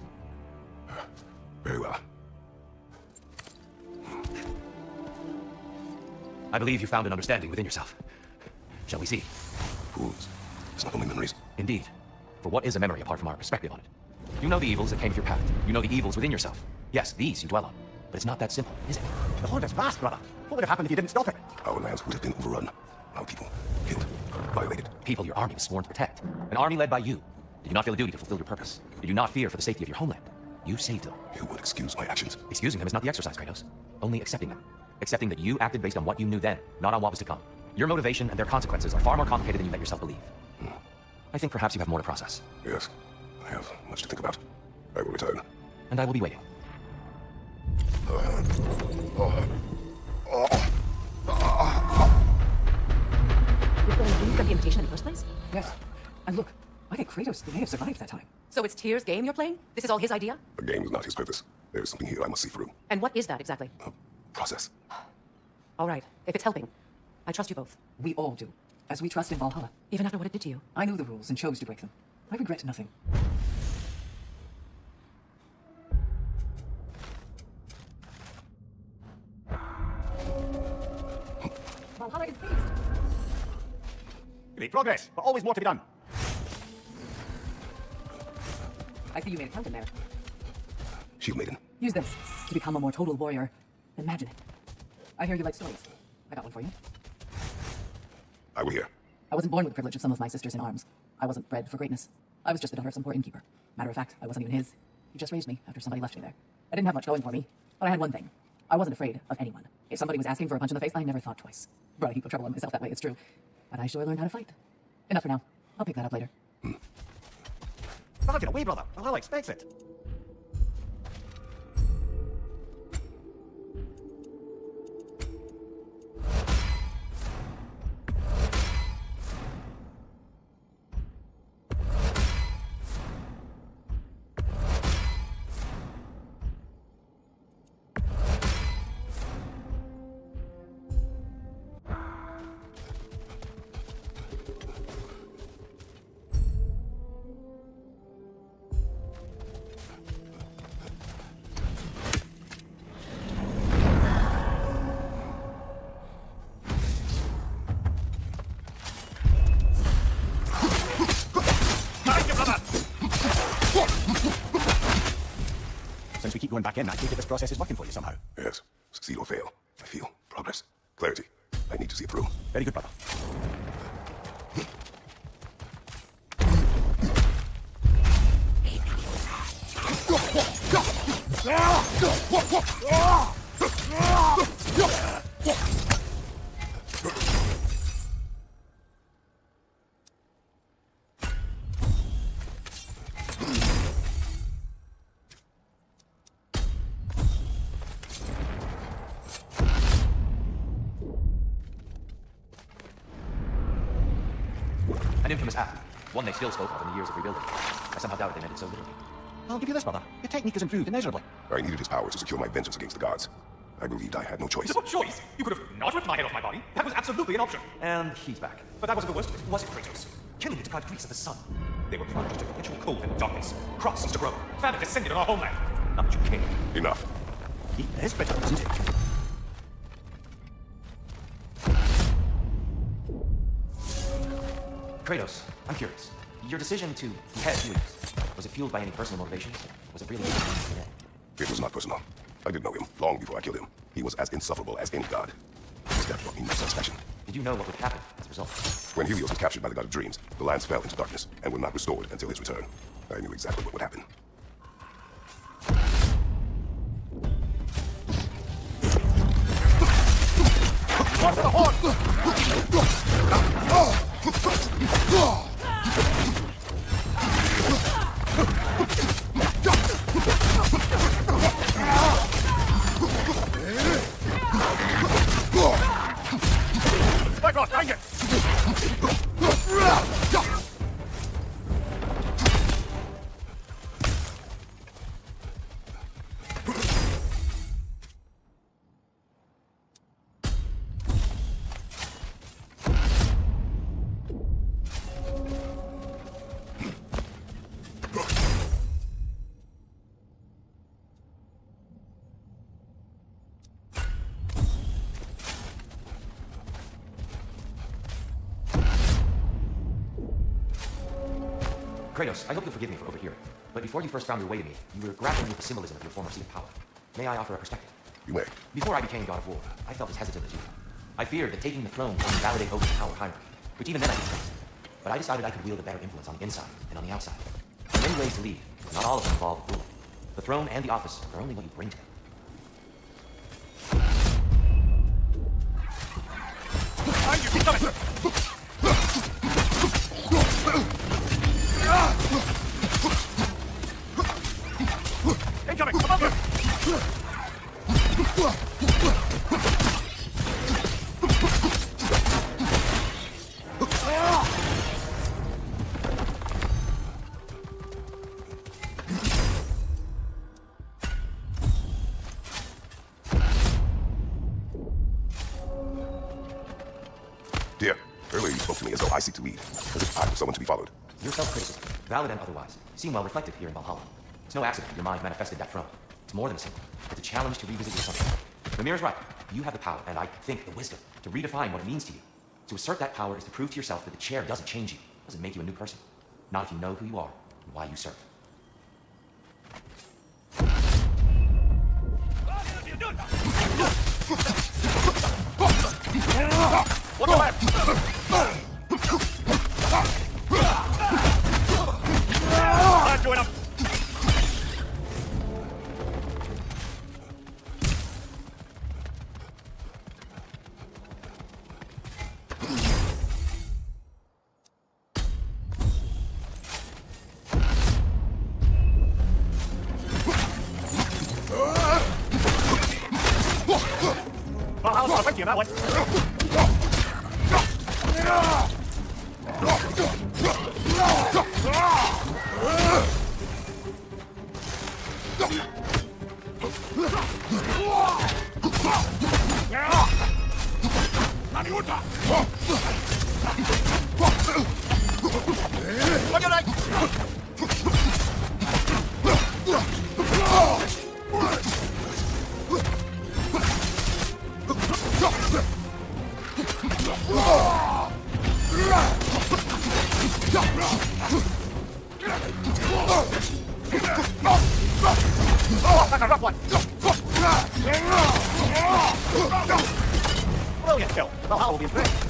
Very well. I believe you found an understanding within yourself. Shall we see? Fools. It's not only memories. Indeed. For what is a memory apart from our perspective on it? You know the evils that came with your path. You know the evils within yourself. Yes, these you dwell on. But it's not that simple, is it? The horde is vast, brother. What would have happened if you didn't stop it? Our lands would have been overrun. Our people killed, violated. People your army was sworn to protect. An army led by you. Did you not feel a duty to fulfill your purpose? Did you not fear for the safety of your homeland? You saved them. You would excuse my actions. Excusing them is not the exercise, Kratos. Only accepting them. Accepting that you acted based on what you knew then, not on what was to come. Your motivation and their consequences are far more complicated than you let yourself believe. I think perhaps you have more to process. Yes, I have much to think about. I will return. And I will be waiting. You got the invitation in the first place? Yes. And look, I think Kratos may have survived that time. So it's Tyr's game you're playing? This is all his idea? The game is not his purpose. There is something here I must see through. And what is that exactly? A process. All right, if it's helping, I trust you both. We all do, as we trust in Valhalla. Even after what it did to you. I knew the rules and chose to break them. I regret nothing. Valhalla is based. Great progress, but always more to be done. I see you made a count in there. Shield Maiden. Use this to become a more total warrior. Imagine it. I hear you like stories. I got one for you. I will hear. I wasn't born with the privilege of some of my sisters in arms. I wasn't bred for greatness. I was just the daughter of some poor innkeeper. Matter of fact, I wasn't even his. He just raised me after somebody left me there. I didn't have much going for me, but I had one thing. I wasn't afraid of anyone. If somebody was asking for a punch in the face, I never thought twice. Brought a heap of trouble on myself that way, it's true. But I sure learned how to fight. Enough for now. I'll pick that up later. Brother, get away, brother. Valhalla expects it. since we keep going back in, I take it this process is working for you somehow. Yes. Succeed or fail. I feel progress. Clarity. I need to see it through. Very good, brother. An infamous act. One they still spoke of in the years of rebuilding. I somehow doubt they meant it so literally. I'll give you this, brother. Your technique has improved immeasurably. I needed his power to secure my vengeance against the gods. I believed I had no choice. What choice? You could have not ripped my head off my body. That was absolutely an option. And he's back. But that wasn't the worst of it, was it, Kratos? Killing it deprived Greece of the sun. They were plunged to perpetual cold and darkness. Crops ceased to grow. Famine descended on our homeland. Not that you cared. Enough. He is bitter, isn't he? Kratos, I'm curious. Your decision to behead Helios, was it fueled by any personal motivations? Was it really... It was not personal. I did know him long before I killed him. He was as insufferable as any god. His death brought me no satisfaction. Did you know what would happen as a result? When Helios was captured by the god of dreams, the lands fell into darkness and were not restored until his return. I knew exactly what would happen. Bifrost, hang it! Kratos, I hope you'll forgive me for overhearing. But before you first found your way to me, you were grappling with the symbolism of your former seat of power. May I offer a perspective? You may. Before I became God of War, I felt as hesitant as you. I feared that taking the throne would invalidate Odin's power hierarchy, which even then I discussed. But I decided I could wield a better influence on the inside than on the outside. There are many ways to lead, but not all of them involve ruling. The throne and the office are only what you bring to them. Behind you, keep coming! Incoming, above you! Dear, earlier you spoke to me as though I seek to lead, as if I were someone to be followed. Your self-criticism, valid and otherwise, seem well reflected here in Valhalla. It's no accident your mind manifested that throne. It's more than a symbol. It's a challenge to revisit your assumptions. Ramir's right. You have the power, and I think the wisdom, to redefine what it means to you. To assert that power is to prove to yourself that the chair doesn't change you, doesn't make you a new person. Not if you know who you are and why you serve. What's your left? Time to enough. Valhalla's not affecting you that way. On your right! That's a rough one. Brilliant kill. Valhalla will be impressed.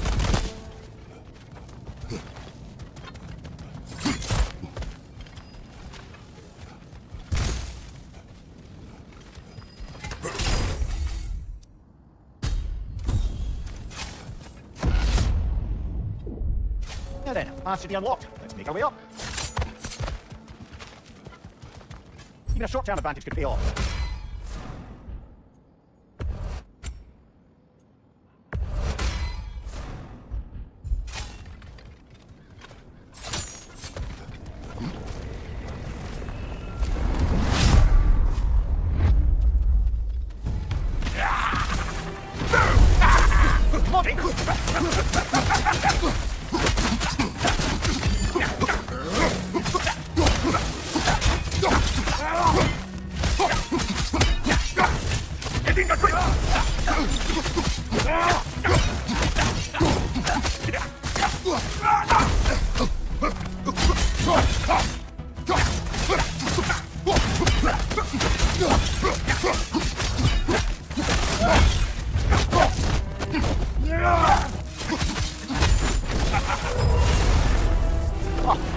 Now then, path should be unlocked. Let's make our way up. Even a short-term advantage could pay off.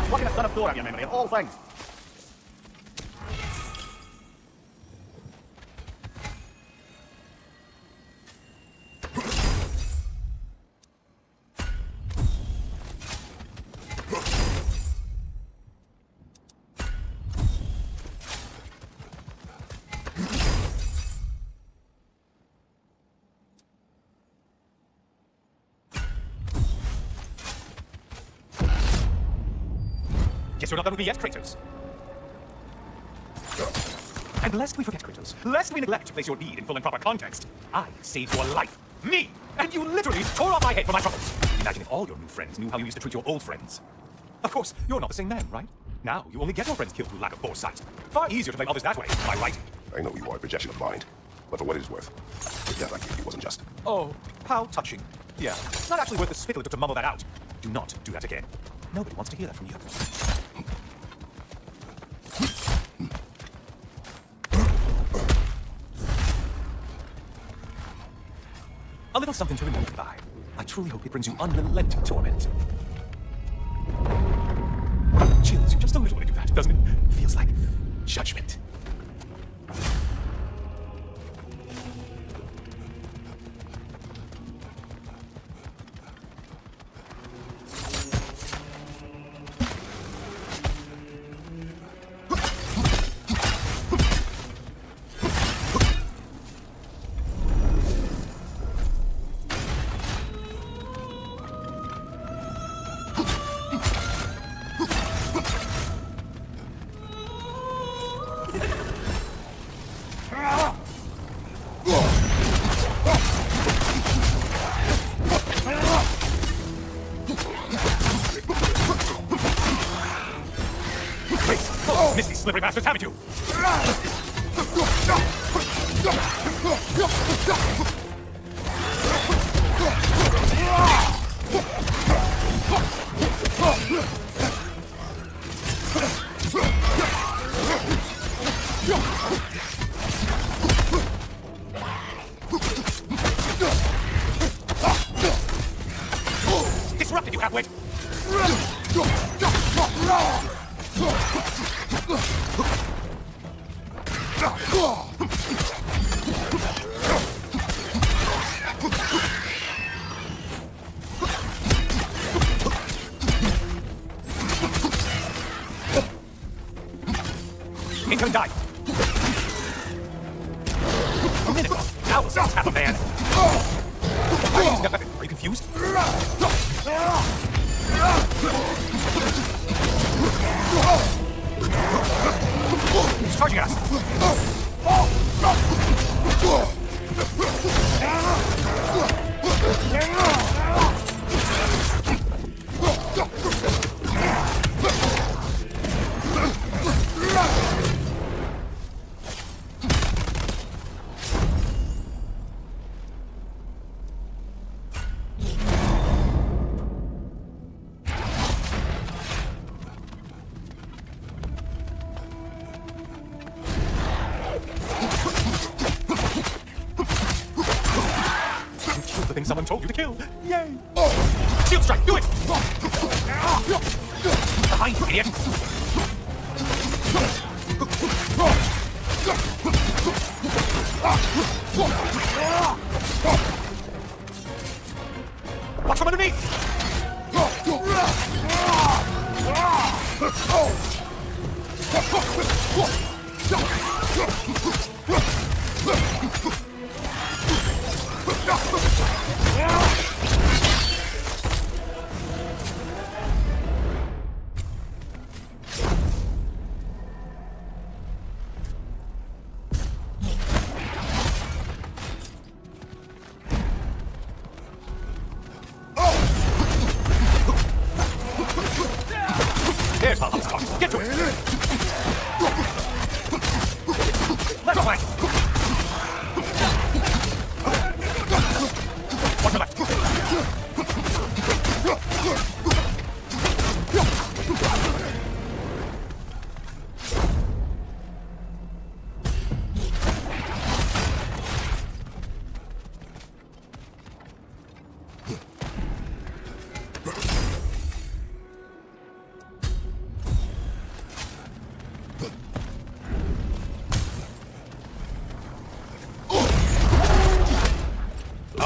What can a son of Thor have your memory of all things? Guess you're not done with me yet, Kratos. And lest we forget, Kratos, lest we neglect to place your need in full and proper context, I saved your life. Me! And you literally tore off my head for my troubles. Imagine if all your new friends knew how you used to treat your old friends. Of course, you're not the same man, right? Now, you only get your friends killed through lack of foresight. Far easier to blame others that way, am I right? I know you are a projection of mind, but for what it is worth, the death I gave you wasn't just. Oh, how touching. Yeah, it's not actually worth the spittle it took to mumble that out. Do not do that again. Nobody wants to hear that from you. A little something to remember by. I truly hope it brings you unrelenting torment. Chills you just a little when you do that, doesn't it? Feels like judgment. Misty slippery bastards, haven't you? Disrupted, you half-wit! Ain't gonna die. A minute. Now we'll sound half a man. Why are you using that weapon? Are you confused? He's charging at us. person someone told you to kill. Yay! Shield strike, do it! Behind you, idiot! Watch from underneath! There's Valhalla's car. Get to it! Left flank! Watch your left!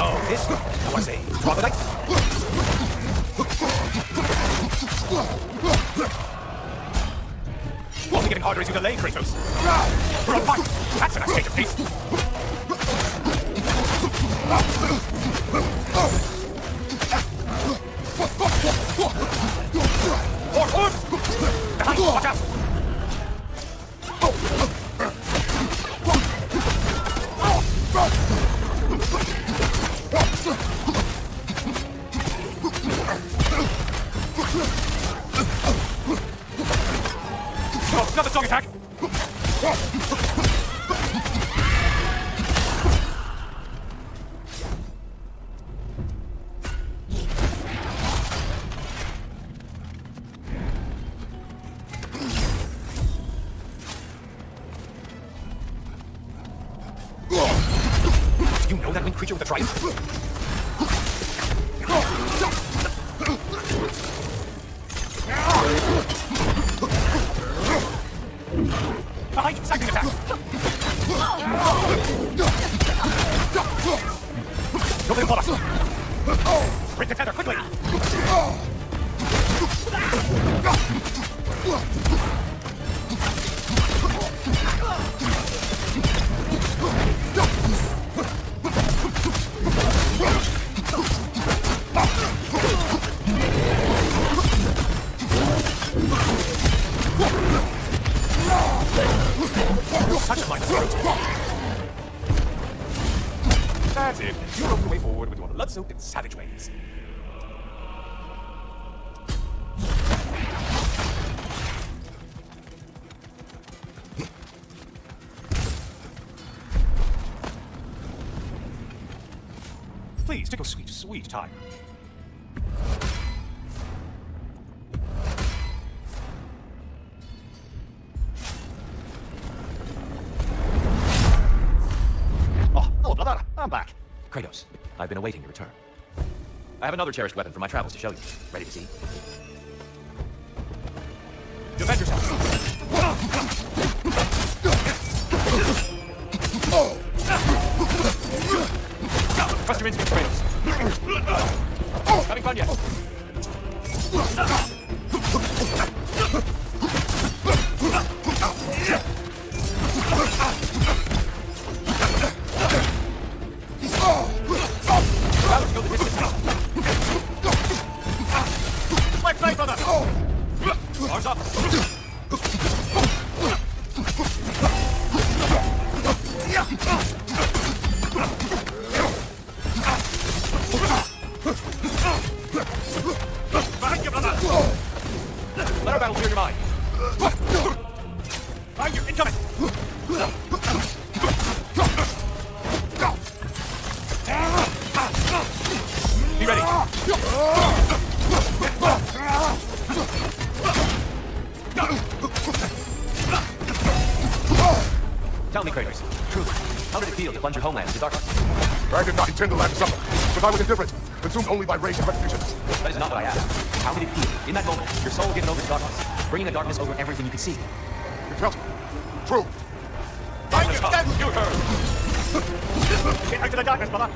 Oh, this was a troglodyte. Only getting harder as you delay, Kratos. We're on fire. That's a nice change of pace. Forward! Behind, watch out! Oh, another song attack! Do you know that winged creature with a trident? Behind you, second attack! Nobody follow us! Break the tether, quickly! Touch my throat! That's it. You rope your way forward with your blood-soaked and savage ways. Please, take your sweet, sweet time. Oh, hello, brother. I'm back. Kratos, I've been awaiting your return. I have another cherished weapon from my travels to show you. Ready to see? Defend yourself. Trust your instincts, Kratos. Having fun yet? Let's go the distance. Flank, brother! Arms up! Behind you, brother! Let our battle clear your mind. Behind you, incoming! Be ready! Tell me, Kratos, truly, how did it feel to plunge your homeland into darkness? I did not intend the land to suffer, but I was indifferent, consumed only by rage and retribution. That is not what I asked. How did it feel, in that moment, your soul given over to darkness, bringing the darkness over everything you could see? It felt true. Darkness, you heard! Get out of the darkness, brother!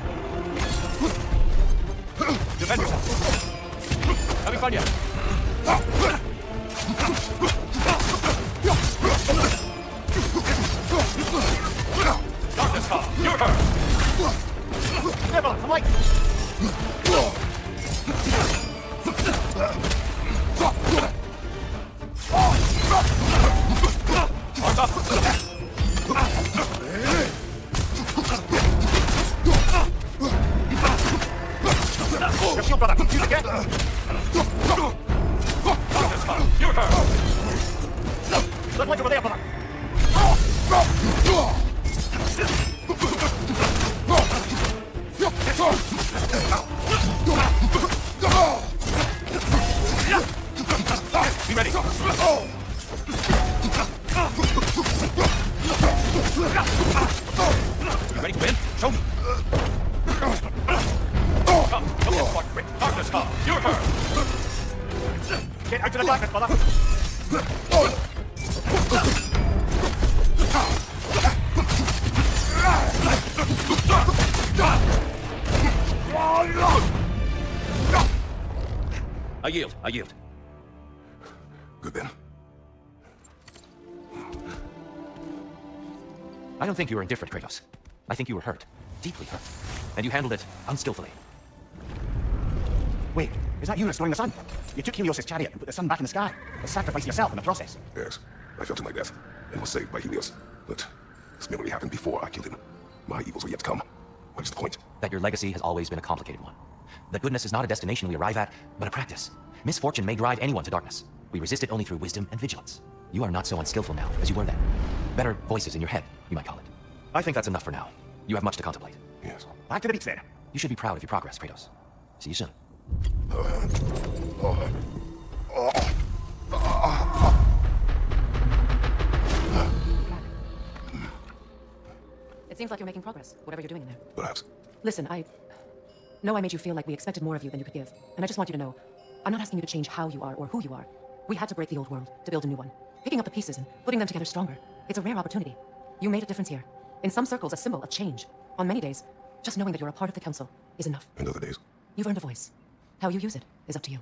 Defend yourself. Having fun yet? Darkness, you heard! Here, brother, some light! Arms up! Your shield, brother! Use it again! Darkness, you heard! There's light over there, brother! Be ready! You ready to win? Show me! Come, don't get smart, quick! Darkness, you heard! Get out of the darkness, brother! I yield. Good then. I don't think you were indifferent, Kratos. I think you were hurt. Deeply hurt. And you handled it unskillfully. Wait, is that you restoring the sun? You took Helios' chariot and put the sun back in the sky, but sacrificed yourself in the process. Yes, I fell to my death and was saved by Helios. But this memory happened before I killed him. My evils were yet to come. What is the point? That your legacy has always been a complicated one. That goodness is not a destination we arrive at, but a practice. Misfortune may drive anyone to darkness. We resist it only through wisdom and vigilance. You are not so unskillful now as you were then. Better voices in your head, you might call it. I think that's enough for now. You have much to contemplate. Yes. Back to the beach then. You should be proud of your progress, Kratos. See you soon. It seems like you're making progress, whatever you're doing in there. Perhaps. Listen, I know I made you feel like we expected more of you than you could give. And I just want you to know, I'm not asking you to change how you are or who you are. We had to break the old world to build a new one. Picking up the pieces and putting them together stronger. It's a rare opportunity. You made a difference here. In some circles, a symbol of change. On many days, just knowing that you're a part of the council is enough. And other days. You've earned a voice. How you use it is up to you.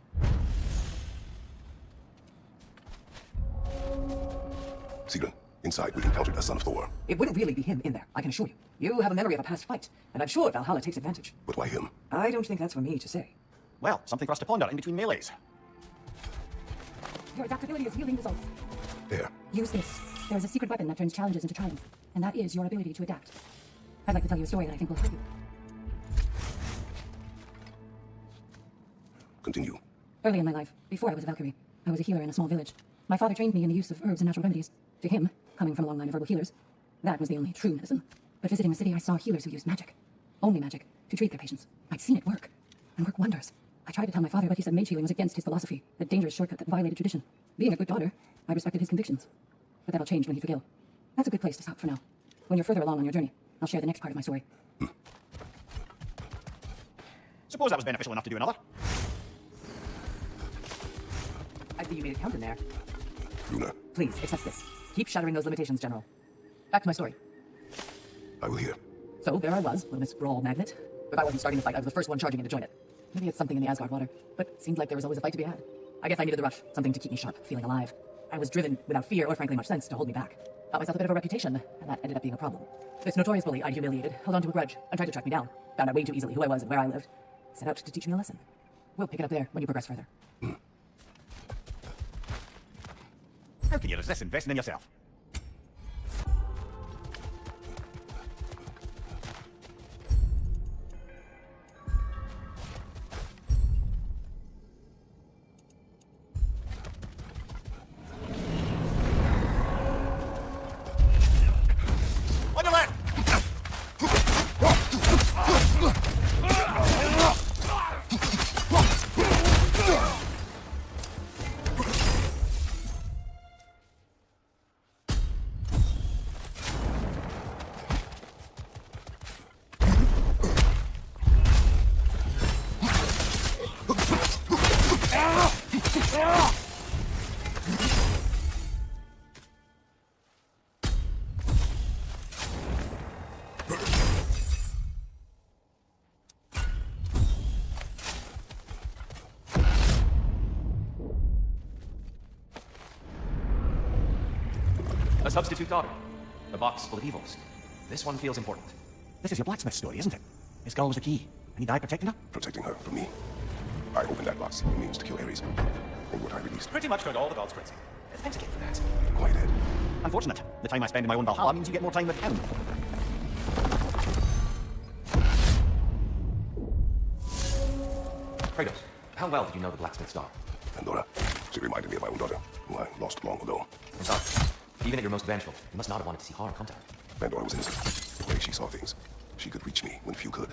Sigrun, inside we encountered a son of Thor. It wouldn't really be him in there, I can assure you. You have a memory of a past fight, and I'm sure Valhalla takes advantage. But why him? I don't think that's for me to say. Well, something for us to ponder in between melees. Your adaptability is yielding results. There. Use this. There is a secret weapon that turns challenges into triumphs, and that is your ability to adapt. I'd like to tell you a story that I think will help you. Continue. Early in my life, before I was a Valkyrie, I was a healer in a small village. My father trained me in the use of herbs and natural remedies. To him, coming from a long line of herbal healers, that was the only true medicine. But visiting the city, I saw healers who used magic. Only magic. To treat their patients. I'd seen it work. And work wonders. I tried to tell my father, but he said mage healing was against his philosophy, a dangerous shortcut that violated tradition. Being a good daughter, I respected his convictions. But that'll change when he took ill. That's a good place to stop for now. When you're further along on your journey, I'll share the next part of my story. Suppose that was beneficial enough to do another. I see you made a count in there. Luna, Please, accept this. Keep shattering those limitations, General. Back to my story. I will hear. So, there I was, little Miss Brawl Magnet. If I wasn't starting the fight, I was the first one charging in to join it. Maybe it's something in the Asgard water, but it seemed like there was always a fight to be had. I guess I needed the rush, something to keep me sharp, feeling alive. I was driven without fear or frankly much sense to hold me back. Got myself a bit of a reputation, and that ended up being a problem. This notorious bully I'd humiliated, held on to a grudge, and tried to track me down. Found out way too easily who I was and where I lived. Set out to teach me a lesson. We'll pick it up there when you progress further. How can you resist investing in yourself? On your left! A substitute daughter. A box full of evils. This one feels important. This is your blacksmith story, isn't it? His girl was the key, and he died protecting her? Protecting her from me. I opened that box in means to kill Ares. And what I released. Pretty much turned all the gods crazy. Thanks again for that. Quiet, Ed. Unfortunate. The time I spend in my own Valhalla means you get more time with him. Kratos, how well did you know the blacksmith's daughter? Pandora. She reminded me of my own daughter, who I lost long ago. In fact, even at your most vengeful, you must not have wanted to see harm come to her. Pandora was innocent. The way she saw things, she could reach me when few could.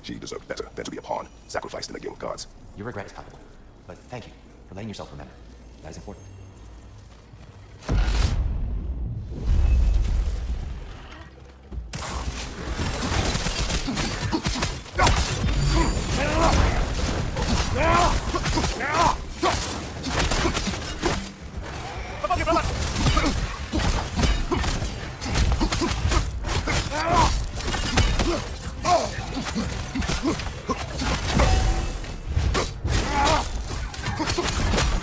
She deserved better than to be a pawn, sacrificed in a game of gods. Your regret is palpable, but thank you for letting yourself remember. That is important. Above you, brother!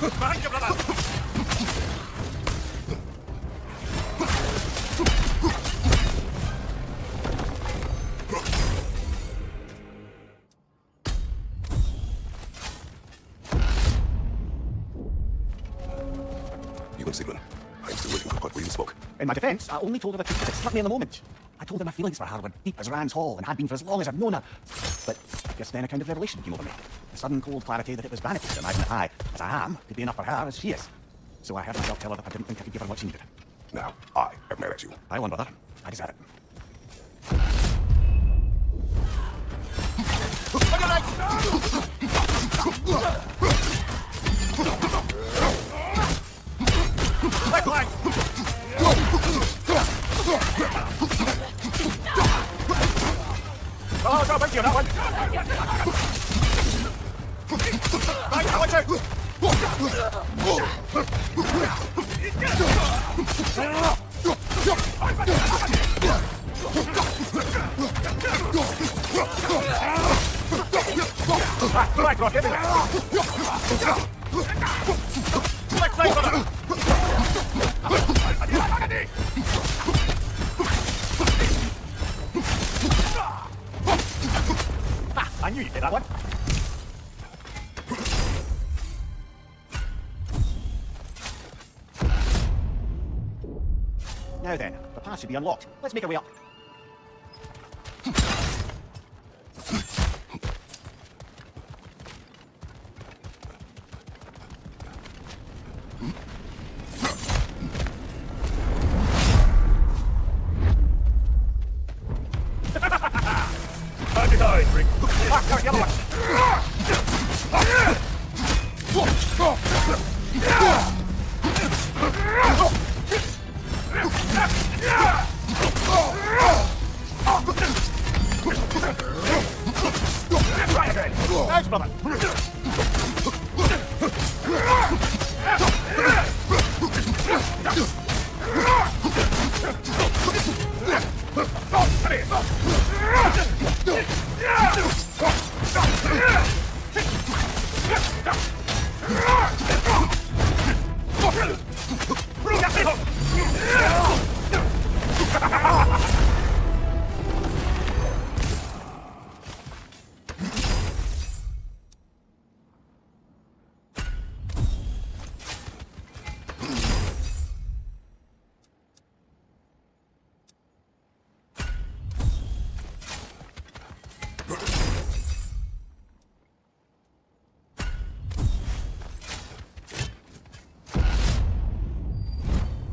Behind you, brother! You and Sigmund. I'm still waiting for the part where you spoke. In my defense, I only told her the truth that struck me in the moment. I told her my feelings for her were deep as Rand's Hall and had been for as long as I've known her. But just then a kind of revelation came over me. The sudden cold clarity that it was vanity to imagine that I, as I am, could be enough for her as she is. So I heard myself tell her that I didn't think I could give her what she needed. Now, I have mad at you. I won, brother. I deserve it. Left line! Oh, no, thank you, that one! Right, that one's out! Right, Rock, everywhere! Left side, brother! I knew you'd get that one. Now then, the path should be unlocked. Let's make our way up. The other one. Right again. Thanks, brother.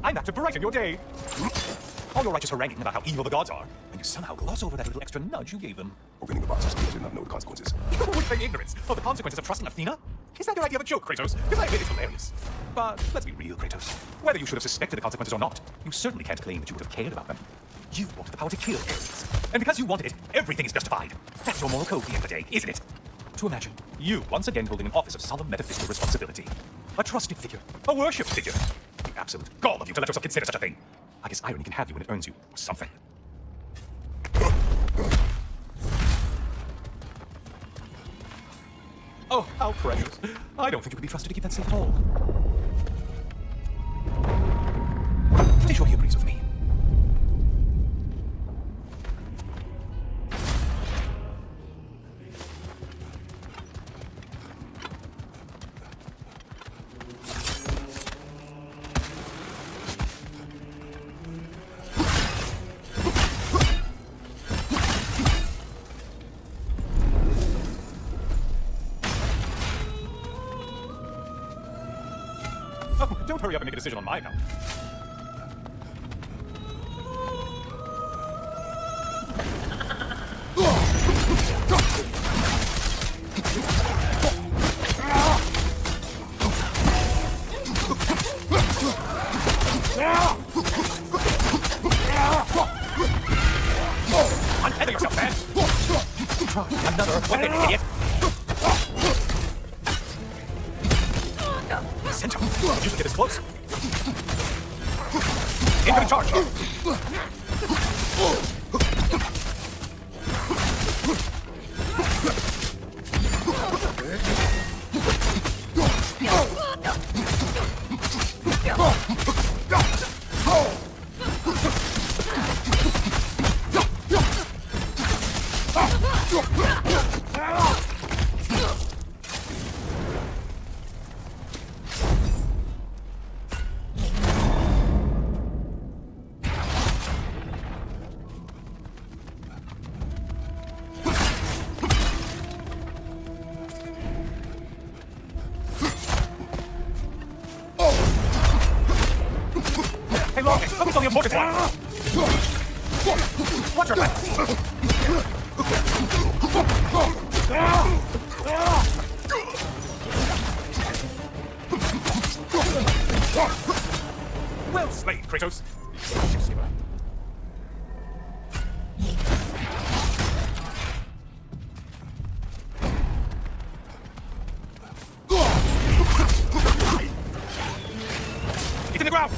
I'm back to brighten your day. All your righteous haranguing about how evil the gods are, and you somehow gloss over that little extra nudge you gave them. Opening the boxes, I did not know the consequences. You would feign ignorance of the consequences of trusting Athena? Is that your idea of a joke, Kratos? Because I admit it's hilarious. But let's be real, Kratos. Whether you should have suspected the consequences or not, you certainly can't claim that you would have cared about them. You wanted the power to kill Ares. And because you wanted it, everything is justified. That's your moral code at the end of the day, isn't it? To imagine you once again holding an office of solemn metaphysical responsibility. A trusted figure. A worshipped figure. The absolute gall of you to let yourself consider such a thing. I guess irony can have you when it earns you something. Oh, how precious. I don't think you could be trusted to keep that safe at all. Did sure he agrees with me. Oh, don't hurry up and make a decision on my account. Untether yourself, man! Another weapon, idiot! Center. You can get this close. Incoming charge. Hey, Logan, focus on the important one. Watch your back. Well slayed, Kratos. Ship-saver. It's in the ground!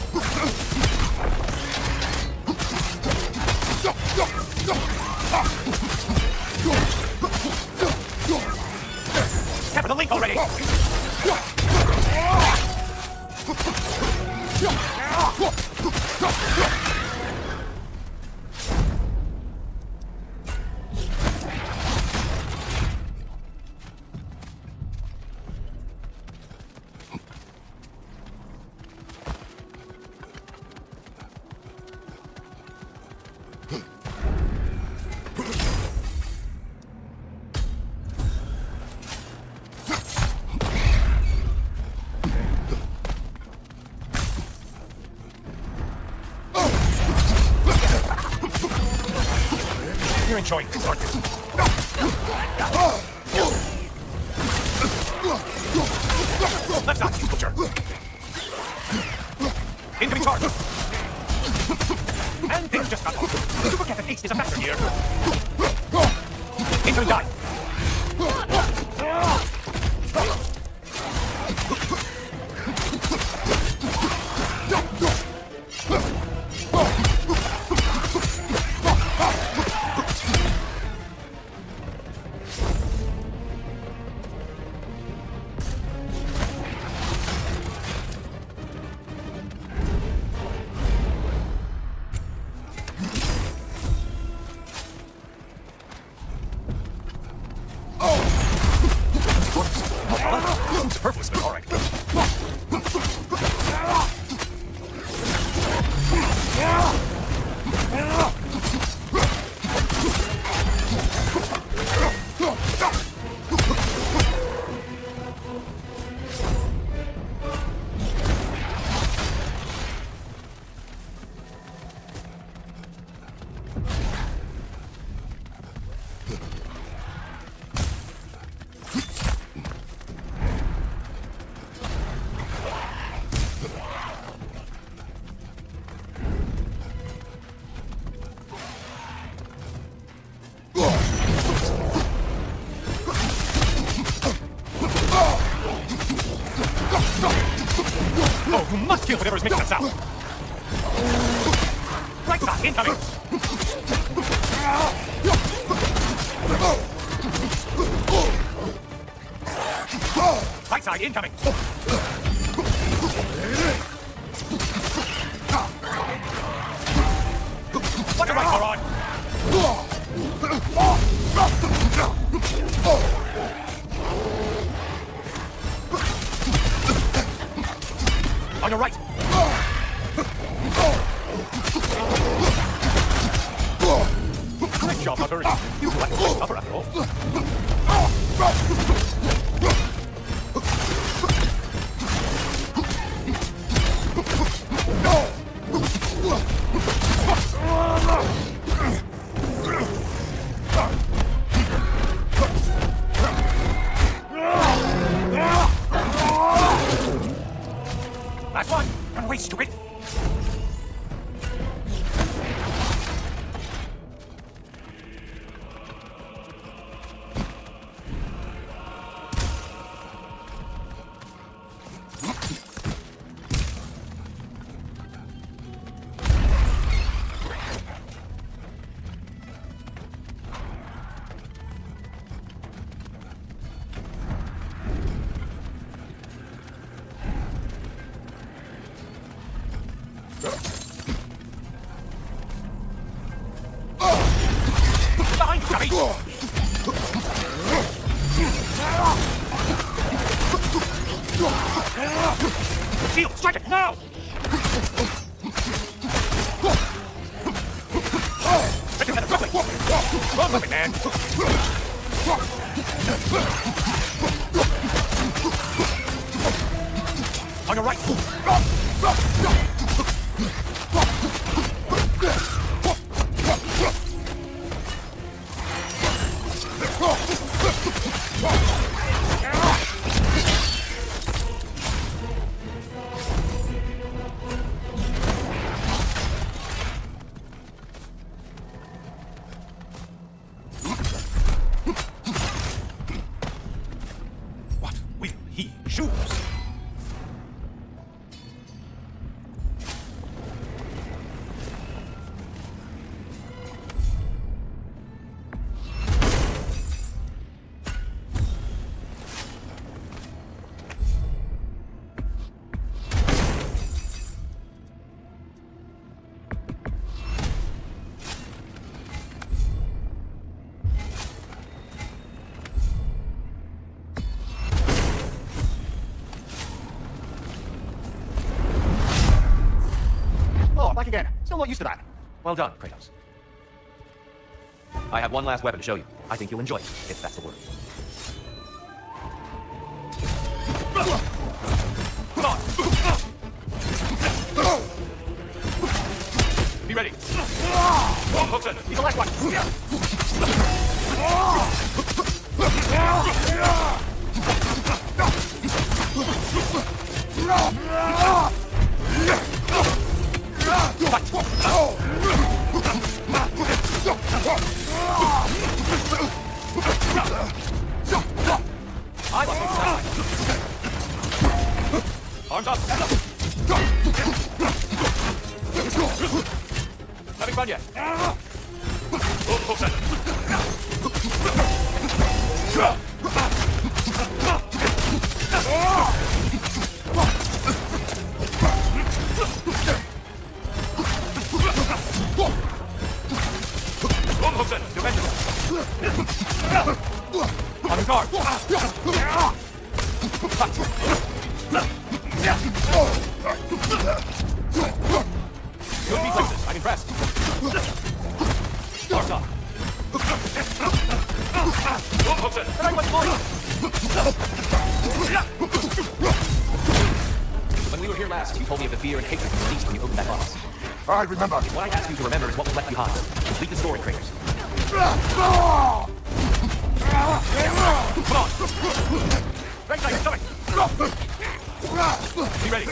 Sever the link already! You're enjoying this, aren't you? Left side, you butcher. Incoming charge. And things just got off. Don't forget that haste is a factor here. Incoming die. Superfluous, but all right. Oh, you must kill whatever is making that sound! Right side, incoming! Right side, incoming! hurry. You like to suffer after all. Last one! Run away, stupid! Behind you, Gabby! Shield, strike it now! Get your head quickly! Run with it, man! On your right! What will he choose? Oh, back again. Still not used to that. Well done, Kratos. I have one last weapon to show you. I think you'll enjoy it, if that's the word. Come on! Be ready! Hookson, he's the last one! I must arms up! Having fun yet? Hookson! Hookson, defend! On his guard! Good reflexes, I'm impressed. Arms up. Hookson, when we were here last, you told me of the fear and hatred you released when you opened that box. I remember. What I asked you to remember is what was left behind. Complete the story, Kratos. Come on! Right side, stomach! Be ready!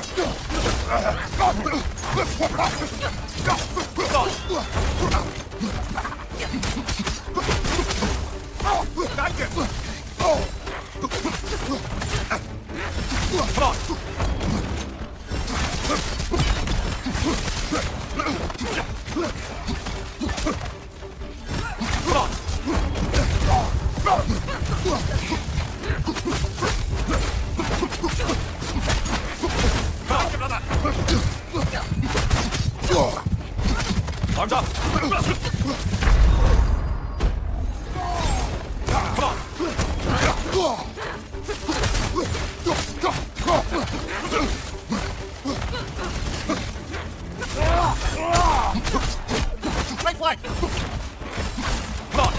Thank you! Come on! Come on! Arms up! Come on! Right flank! Come on!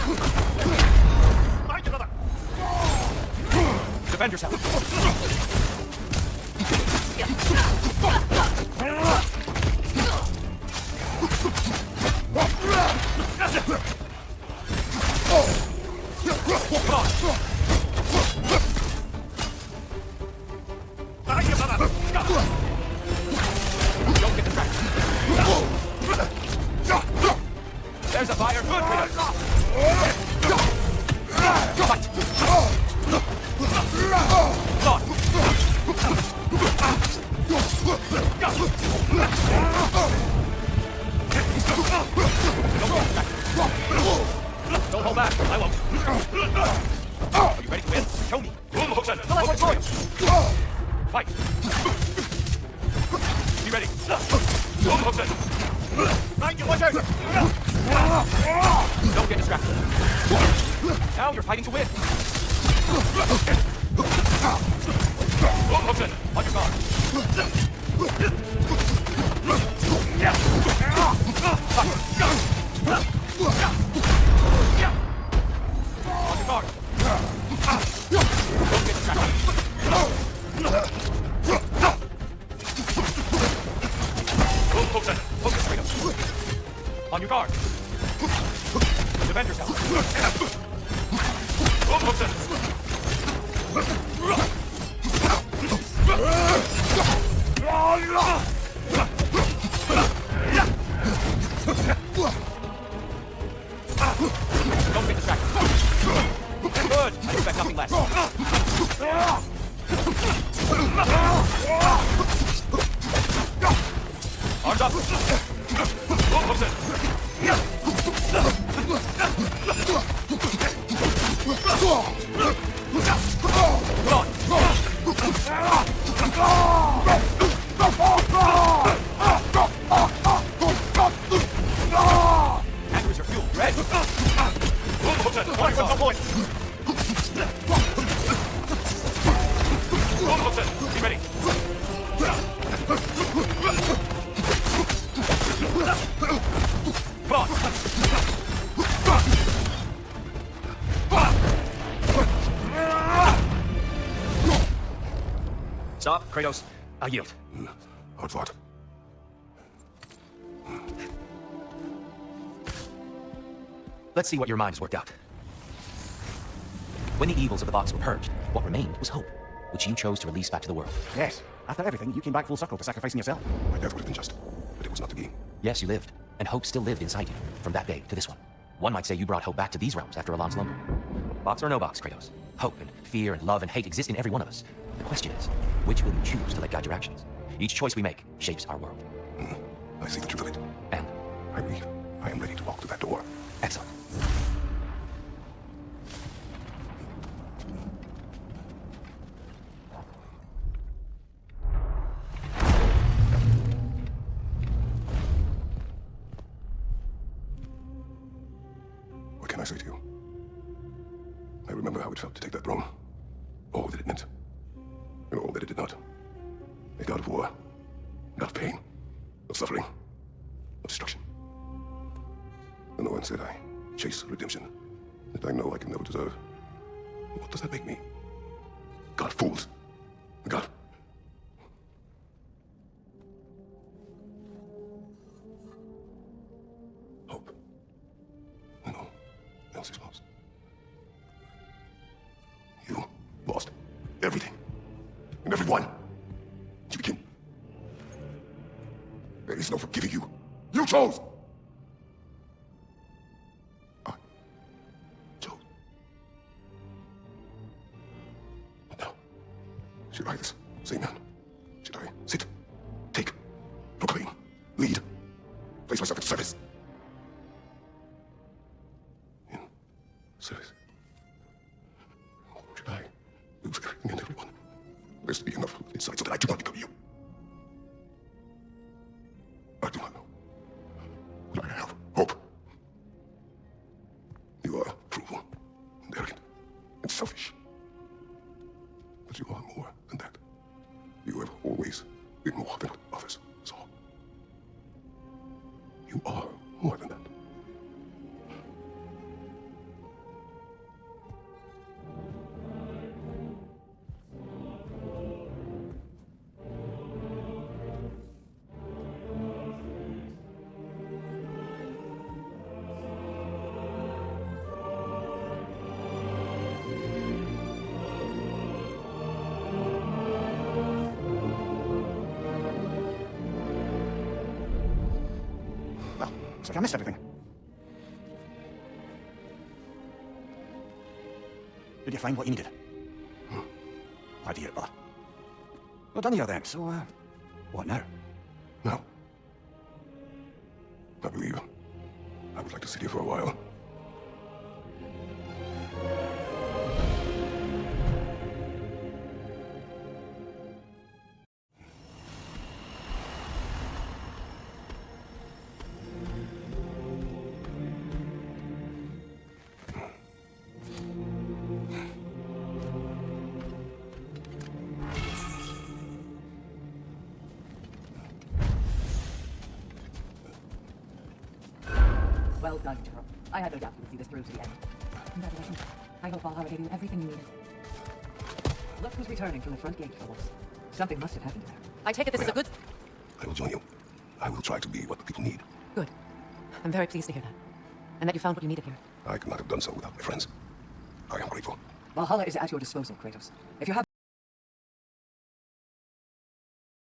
Mind you, brother! Defend yourself! Come on! Behind you, brother! Don't get distracted. There's a fire. Good, Kratos. Fight. On. Don't hold back. I won't. Are you ready to win? Show me. Fight. Be ready. Mind you, watch out! Don't get distracted. Now you're fighting to win. On your guard. On your guard. Don't get distracted. Focus, Kratos. On your guard. Defend yourself. Don't get distracted. Good. I expect nothing less. Arms up. Anger is your fuel. Red. Be ready. Come on. Stop, Kratos. I yield. Hard fought. Let's see what your mind has worked out. When the evils of the box were purged, what remained was hope, which you chose to release back to the world. Yes. After everything, you came back full circle to sacrificing yourself. My death would have been just, but it was not to be. Yes, you lived, and hope still lived inside you, from that day to this one. One might say you brought hope back to these realms after Alan's slumber. Box or no box, Kratos. Hope and fear and love and hate exist in every one of us. The question is, which will you choose to let guide your actions? Each choice we make shapes our world. I see the truth of it. And? I believe I am ready to walk through that door. Excellent. What can I say to you? I remember how it felt to take that throne. All that it meant. And all that it did not. A god of war. God of pain. Of suffering. Of destruction. And no one said I chase redemption that I know I can never deserve. What does that make me? God fools. God. Hope. And all else is lost. You lost everything. And everyone. You became. There is no forgiving you. You chose. I chose. But now, should I this same man? Should I sit, take, proclaim, lead, place myself in service? In service. Or should I lose everything and everyone? There's to be enough inside so that I do not become you. I do not know. But I have hope. You are cruel and arrogant and selfish. But you are more than that. You have always been more than what others saw. You are more than that. It's like I missed everything. Did you find what you needed? Why do you, brother? Well, done here then, so, what now? No. I believe I would like to sit here for a while. Well done, General. I had no doubt you would see this through to the end. Congratulations. I hope Valhalla gave you everything you needed. Look who's returning from the front gate, fellows. Something must have happened there. I take it this is a good... I will join you. I will try to be what the people need. Good. I'm very pleased to hear that. And that you found what you needed here. I could not have done so without my friends. I am grateful. Valhalla is at your disposal, Kratos. If you have